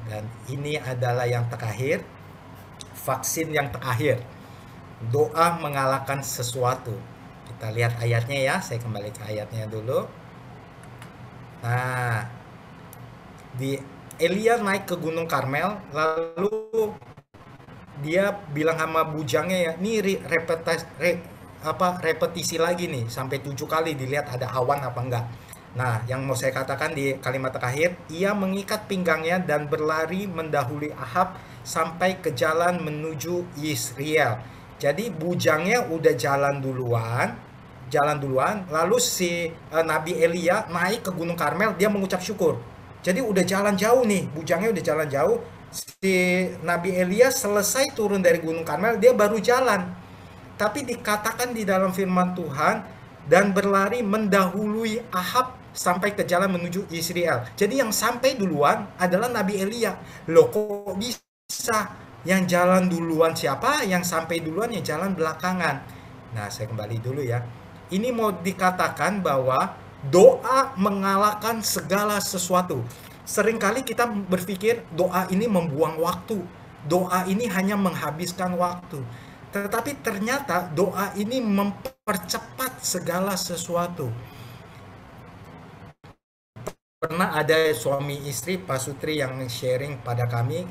Dan ini adalah yang terakhir. Vaksin yang terakhir, doa mengalahkan sesuatu. Kita lihat ayatnya ya, saya kembali ke ayatnya dulu. Nah, Elia naik ke Gunung Karmel, lalu dia bilang sama bujangnya ya, ini repetisi lagi nih, sampai 7 kali dilihat ada awan apa enggak. Nah, yang mau saya katakan di kalimat terakhir, ia mengikat pinggangnya dan berlari mendahului Ahab sampai ke jalan menuju Yisrael. Jadi bujangnya udah jalan duluan, lalu si Nabi Elia naik ke Gunung Karmel, dia mengucap syukur. Jadi udah jalan jauh nih, bujangnya udah jalan jauh. Si Nabi Elia selesai turun dari Gunung Karmel, dia baru jalan. Tapi dikatakan di dalam firman Tuhan, dan berlari mendahului Ahab sampai ke jalan menuju Yisrael. Jadi yang sampai duluan adalah Nabi Elia. Loh kok bisa? Yang jalan duluan siapa? Yang sampai duluan yang jalan belakangan. Nah, saya kembali dulu ya. Ini mau dikatakan bahwa doa mengalahkan segala sesuatu. Seringkali kita berpikir doa ini membuang waktu. Doa ini hanya menghabiskan waktu. Tetapi ternyata doa ini mempercepat segala sesuatu. Pernah ada suami istri Pak Sutri yang sharing pada kami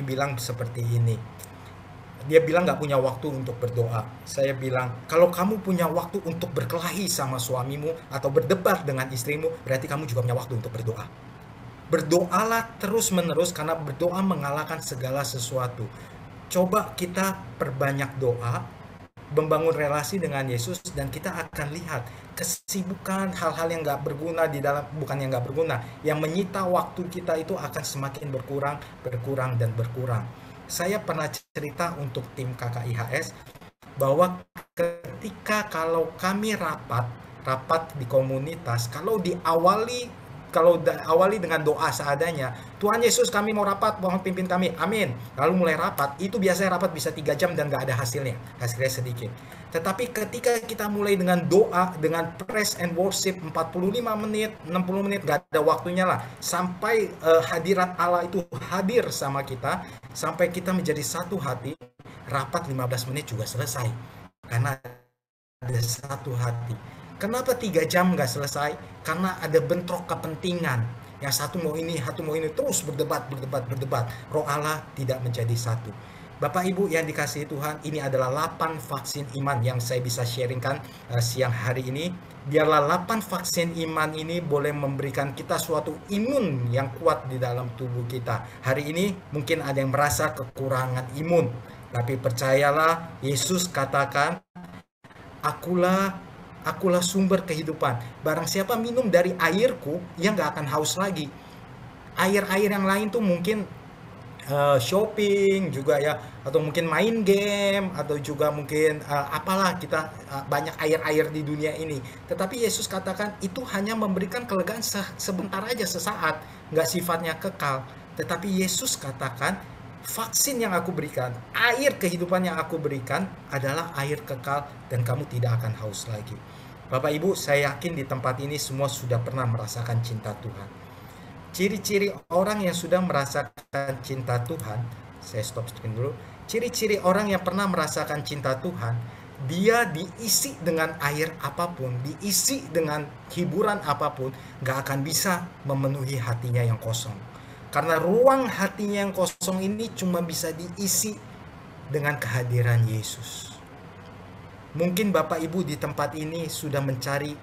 bilang seperti ini. Dia bilang gak punya waktu untuk berdoa. Saya bilang, kalau kamu punya waktu untuk berkelahi sama suamimu atau berdebat dengan istrimu, berarti kamu juga punya waktu untuk berdoa. Berdoalah terus menerus karena berdoa mengalahkan segala sesuatu. Coba kita perbanyak doa, membangun relasi dengan Yesus, dan kita akan lihat kesibukan hal-hal yang gak berguna di dalam, bukan yang gak berguna, yang menyita waktu kita itu akan semakin berkurang dan berkurang. Saya pernah cerita untuk tim KKIHS bahwa ketika kalau kami rapat di komunitas, kalau awali dengan doa seadanya, Tuhan Yesus kami mau rapat, mohon pimpin kami, amin. Lalu mulai rapat, itu biasanya rapat bisa 3 jam dan gak ada hasilnya sedikit. Tetapi ketika kita mulai dengan doa, dengan praise and worship 45 menit, 60 menit, gak ada waktunya lah, sampai hadirat Allah itu hadir sama kita, sampai kita menjadi satu hati, rapat 15 menit juga selesai. Karena ada satu hati. Kenapa 3 jam nggak selesai? Karena ada bentrok kepentingan. Yang satu mau ini, terus berdebat. Roh Allah tidak menjadi satu. Bapak Ibu yang dikasihi Tuhan, ini adalah 8 vaksin iman yang saya bisa sharingkan siang hari ini. Biarlah 8 vaksin iman ini boleh memberikan kita suatu imun yang kuat di dalam tubuh kita. Hari ini mungkin ada yang merasa kekurangan imun. Tapi percayalah, Yesus katakan, Akulah sumber kehidupan. Barang siapa minum dari airku, ia nggak akan haus lagi. Air-air yang lain tuh mungkin shopping juga ya, atau mungkin main game, atau juga mungkin apalah kita banyak air-air di dunia ini. Tetapi Yesus katakan itu hanya memberikan kelegaan sebentar aja, sesaat, nggak sifatnya kekal. Tetapi Yesus katakan, vaksin yang aku berikan, air kehidupan yang aku berikan adalah air kekal dan kamu tidak akan haus lagi. Bapak Ibu, saya yakin di tempat ini semua sudah pernah merasakan cinta Tuhan. Ciri-ciri orang yang sudah merasakan cinta Tuhan, saya stop screen dulu. Ciri-ciri orang yang pernah merasakan cinta Tuhan, dia diisi dengan air apapun, diisi dengan hiburan apapun, gak akan bisa memenuhi hatinya yang kosong. Karena ruang hatinya yang kosong ini cuma bisa diisi dengan kehadiran Yesus. Mungkin Bapak Ibu di tempat ini sudah mencari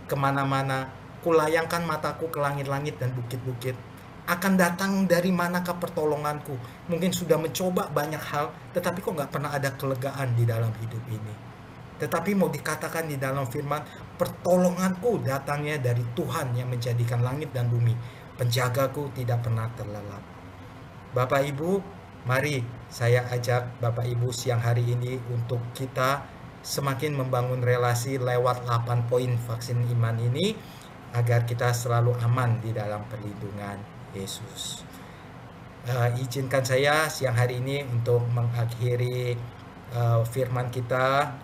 kemana-mana, kulayangkan mataku ke langit-langit dan bukit-bukit. Akan datang dari manakah pertolonganku? Mungkin sudah mencoba banyak hal, tetapi kok nggak pernah ada kelegaan di dalam hidup ini. Tetapi mau dikatakan di dalam firman, pertolonganku datangnya dari Tuhan yang menjadikan langit dan bumi. Penjagaku tidak pernah terlelap. Bapak Ibu, mari saya ajak Bapak Ibu siang hari ini untuk kita semakin membangun relasi lewat 8 poin vaksin iman ini, agar kita selalu aman di dalam perlindungan Yesus. Izinkan saya siang hari ini untuk mengakhiri firman kita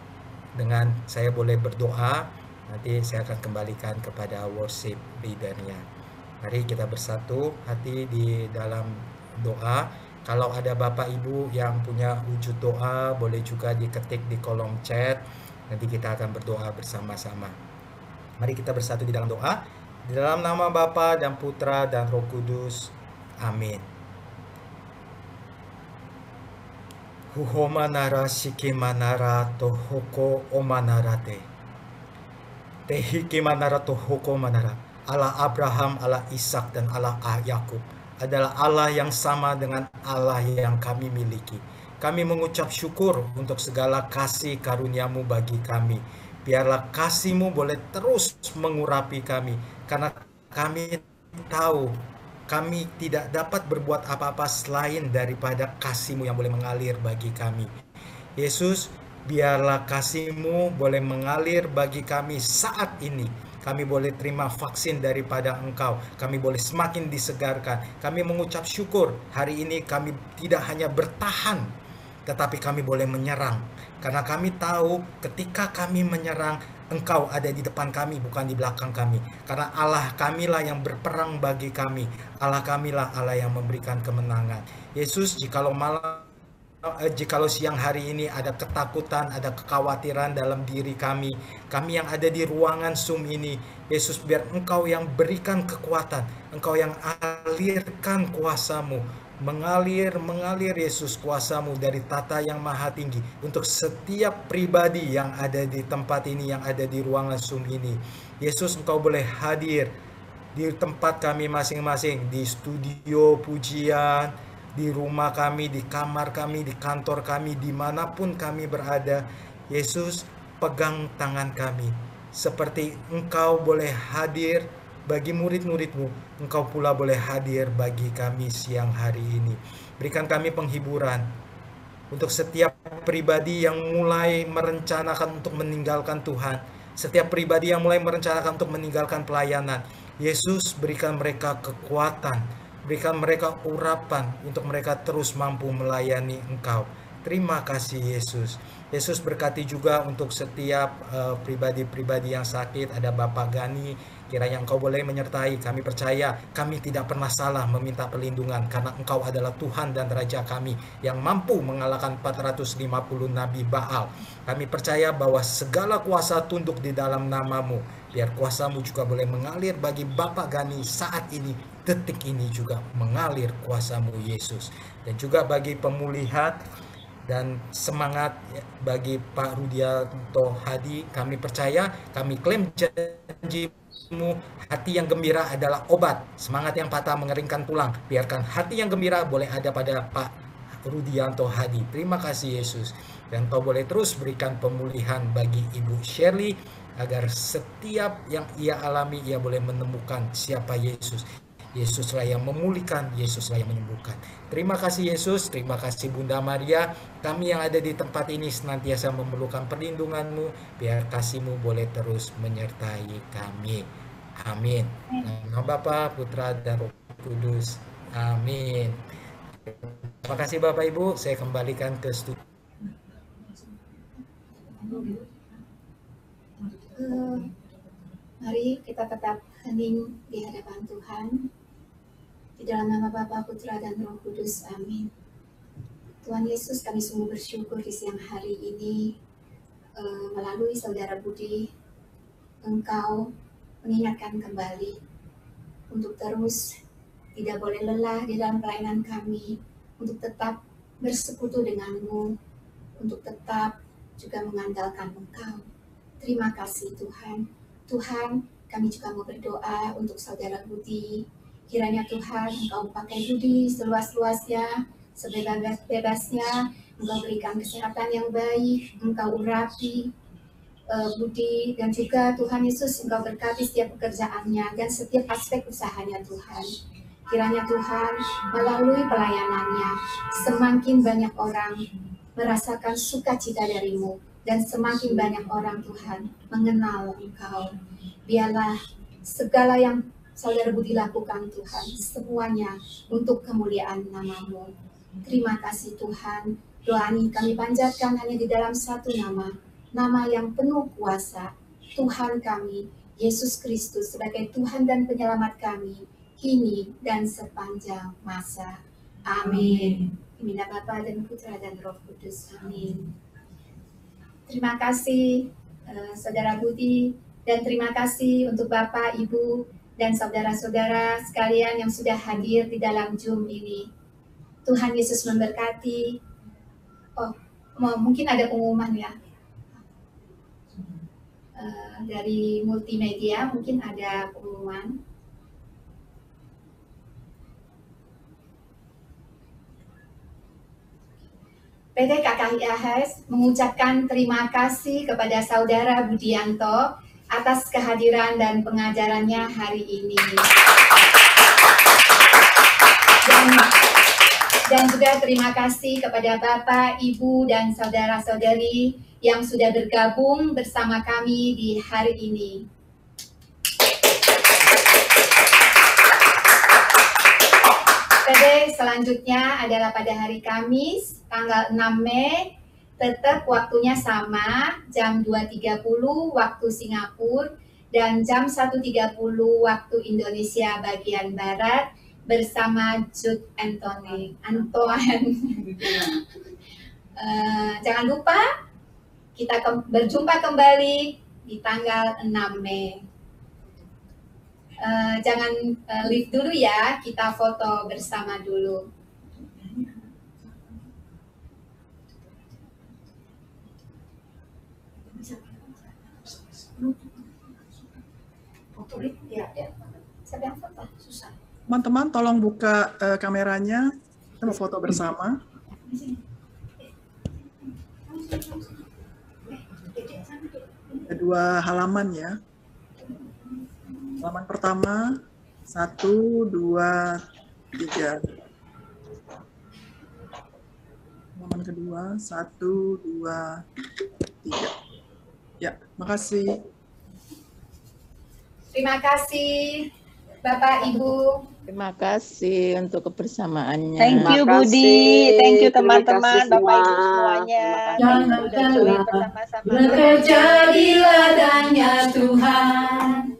dengan saya boleh berdoa. Nanti saya akan kembalikan kepada worship leadernya. Mari kita bersatu hati di dalam doa. Kalau ada Bapak Ibu yang punya wujud doa, boleh juga diketik di kolom chat. Nanti kita akan berdoa bersama-sama. Mari kita bersatu di dalam doa. Di dalam nama Bapa dan Putra dan Roh Kudus. Amin. Huhomanara shikimanara tohoko omanarate. Tehikimanara tohoko manara. Allah Abraham, Allah Ishak dan Allah Yakub adalah Allah yang sama dengan Allah yang kami miliki. Kami mengucap syukur untuk segala kasih karunia-Mu bagi kami. Biarlah kasih-Mu boleh terus mengurapi kami, karena kami tahu kami tidak dapat berbuat apa-apa selain daripada kasih-Mu yang boleh mengalir bagi kami. Yesus, biarlah kasih-Mu boleh mengalir bagi kami saat ini. Kami boleh terima vaksin daripada Engkau. Kami boleh semakin disegarkan. Kami mengucap syukur hari ini kami tidak hanya bertahan, tetapi kami boleh menyerang. Karena kami tahu ketika kami menyerang, Engkau ada di depan kami, bukan di belakang kami. Karena Allah kamilah yang berperang bagi kami. Allah kamilah Allah yang memberikan kemenangan. Yesus, jikalau siang hari ini ada ketakutan, ada kekhawatiran dalam diri kami yang ada di ruangan Zoom ini, Yesus, biar Engkau yang berikan kekuatan, Engkau yang alirkan kuasa-Mu. Mengalir Yesus kuasa-Mu dari tata yang maha tinggi untuk setiap pribadi yang ada di tempat ini, yang ada di ruangan Zoom ini. Yesus, Engkau boleh hadir di tempat kami masing-masing, di studio pujian, di rumah kami, di kamar kami, di kantor kami, dimanapun kami berada. Yesus, pegang tangan kami, seperti Engkau boleh hadir bagi murid-murid-Mu, Engkau pula boleh hadir bagi kami siang hari ini. Berikan kami penghiburan untuk setiap pribadi yang mulai merencanakan untuk meninggalkan Tuhan, setiap pribadi yang mulai merencanakan untuk meninggalkan pelayanan. Yesus, berikan mereka kekuatan, berikan mereka urapan untuk mereka terus mampu melayani Engkau. Terima kasih Yesus. Yesus, berkati juga untuk setiap pribadi-pribadi yang sakit. Ada Bapak Gani, kiranya Engkau boleh menyertai. Kami percaya kami tidak pernah salah meminta perlindungan, karena Engkau adalah Tuhan dan Raja kami yang mampu mengalahkan 450 Nabi Baal. Kami percaya bahwa segala kuasa tunduk di dalam nama-Mu. Biar kuasa-Mu juga boleh mengalir bagi Bapak Gani saat ini, detik ini juga mengalir kuasa-Mu Yesus. Dan juga bagi pemulihan dan semangat bagi Pak Rudianto Hadi, kami percaya, kami klaim janji-Mu, hati yang gembira adalah obat, semangat yang patah mengeringkan tulang. Biarkan hati yang gembira boleh ada pada Pak Rudianto Hadi. Terima kasih Yesus. Dan Kau boleh terus berikan pemulihan bagi Ibu Shirley, agar setiap yang ia alami, ia boleh menemukan siapa Yesus. Yesuslah yang memulihkan, Yesuslah yang menyembuhkan. Terima kasih Yesus, terima kasih Bunda Maria. Kami yang ada di tempat ini senantiasa memerlukan perlindungan-Mu. Biar kasih-Mu boleh terus menyertai kami. Amin. Nama Bapa, Putra, dan Roh Kudus. Amin. Terima kasih Bapak Ibu, saya kembalikan ke studio. Mari kita tetap hening di hadapan Tuhan. Di dalam nama Bapa, Putra, dan Roh Kudus. Amin. Tuhan Yesus, kami sungguh bersyukur di siang hari ini melalui Saudara Budi, Engkau mengingatkan kembali untuk terus tidak boleh lelah di dalam pelayanan kami, untuk tetap bersekutu denganmu, untuk tetap juga mengandalkan Engkau. Terima kasih Tuhan. Tuhan, kami juga mau berdoa untuk Saudara Budi. Kiranya Tuhan, Engkau pakai Budi seluas-luasnya, sebebas-bebasnya. Engkau berikan kesehatan yang baik, Engkau urapi Budi, dan juga Tuhan Yesus, Engkau berkati setiap pekerjaannya dan setiap aspek usahanya Tuhan. Kiranya Tuhan, melalui pelayanannya, semakin banyak orang merasakan sukacita darimu, dan semakin banyak orang Tuhan mengenal Engkau. Biarlah segala yang Saudara Budi lakukan Tuhan, semuanya untuk kemuliaan nama-Mu. Terima kasih Tuhan. Doa ini kami panjatkan hanya di dalam satu nama, nama yang penuh kuasa, Tuhan kami, Yesus Kristus sebagai Tuhan dan Penyelamat kami, kini dan sepanjang masa. Amin. Demi nama Bapa dan Putra dan Roh Kudus. Amin. Terima kasih Saudara Budi, dan terima kasih untuk Bapak, Ibu, dan saudara-saudara sekalian yang sudah hadir di dalam Zoom ini. Tuhan Yesus memberkati. Oh, mungkin ada pengumuman ya. Dari multimedia mungkin ada pengumuman. PT KKIAHS mengucapkan terima kasih kepada Saudara Budianto atas kehadiran dan pengajarannya hari ini. Dan juga terima kasih kepada Bapak, Ibu, dan saudara-saudari yang sudah bergabung bersama kami di hari ini. Selanjutnya adalah pada hari Kamis, tanggal 6 Mei, tetap waktunya sama, jam 2.30 waktu Singapura, dan jam 1.30 waktu Indonesia bagian Barat, bersama Jude Antoine. Jangan lupa, kita berjumpa kembali di tanggal 6 Mei. Jangan leave dulu ya, kita foto bersama dulu. Siapa yang foto? Susah. Teman-teman tolong buka kameranya, kita mau foto bersama. Ada 2 halaman ya. Halaman pertama, 1, 2, 3. Halaman kedua, 1, 2, 3. Ya, makasih. Terima kasih Bapak Ibu. Terima kasih untuk kebersamaannya. Thank you Budi, thank you teman-teman, Bapak Ibu semuanya. Thank you sudah join bersama-sama. Bekerja di ladangnya Tuhan,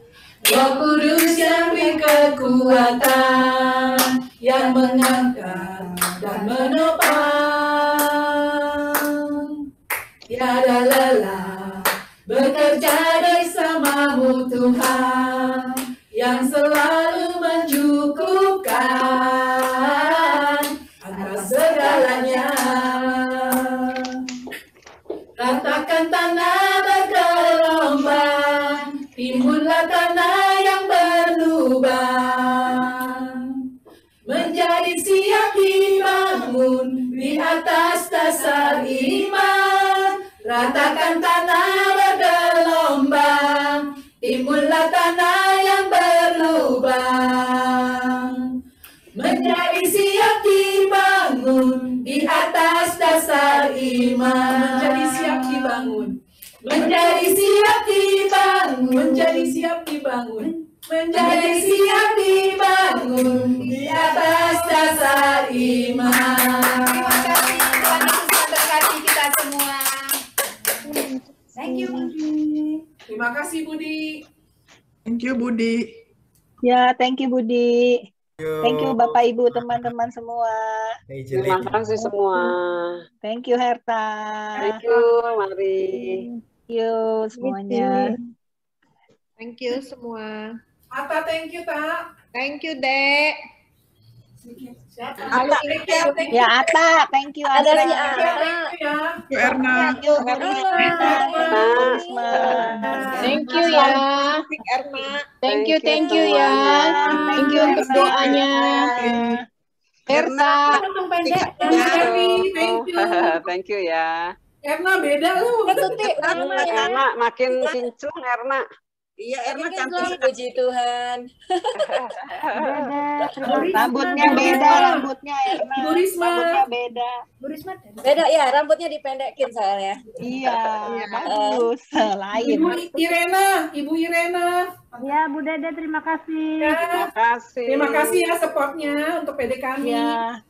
Roh Kudus yang beri kekuatan, yang mengangkat dan menopang. Tiada lelah bekerja bersamamu Tuhan, yang selalu mencukupkan atas segalanya. Ratakan tanah bergelombang, timbunlah tanah yang berlubang, menjadi siap dibangun di atas dasar iman. Ratakan tanah bergelombang, timbunlah tanah yang berlubang, menjadi siap dibangun di atas dasar iman. Menjadi siap dibangun. Menjadi siap dibangun. Menjadi siap dibangun. menjadi siap dibangun di atas dasar iman. Terima kasih, Tuhan Yesus memberkati kita semua. Thank you. Terima kasih Budi. Thank you, Budi. Ya, thank you Budi. Thank you Bapak Ibu teman-teman semua. Terima kasih semua. Thank you Herta. Thank you, Mari. Thank you semuanya. Thank you semua. Ata, thank you, Tak. Thank you, Dek. Siapa? Halo, Thank you, thank you. Ya Ata, thank you Ata. Thank you ya. Bu Erna. Thank you Risma. Thank you ya. Erna. Thank you ya. Thank you untuk doanya. Erna. Thank you. Thank you ya. Erna beda lu. Erna makin kinclong Erna. Iya, Erna cantik. Puji Tuhan. Rambutnya beda, rambutnya Erna. Bu Risma. Rambutnya beda. Beda ya, rambutnya dipendekin soalnya. Iya, bagus. Lain. Ibu Irena. Ya, Bu Dede, terima kasih. Terima kasih ya supportnya untuk PD kami. Ya.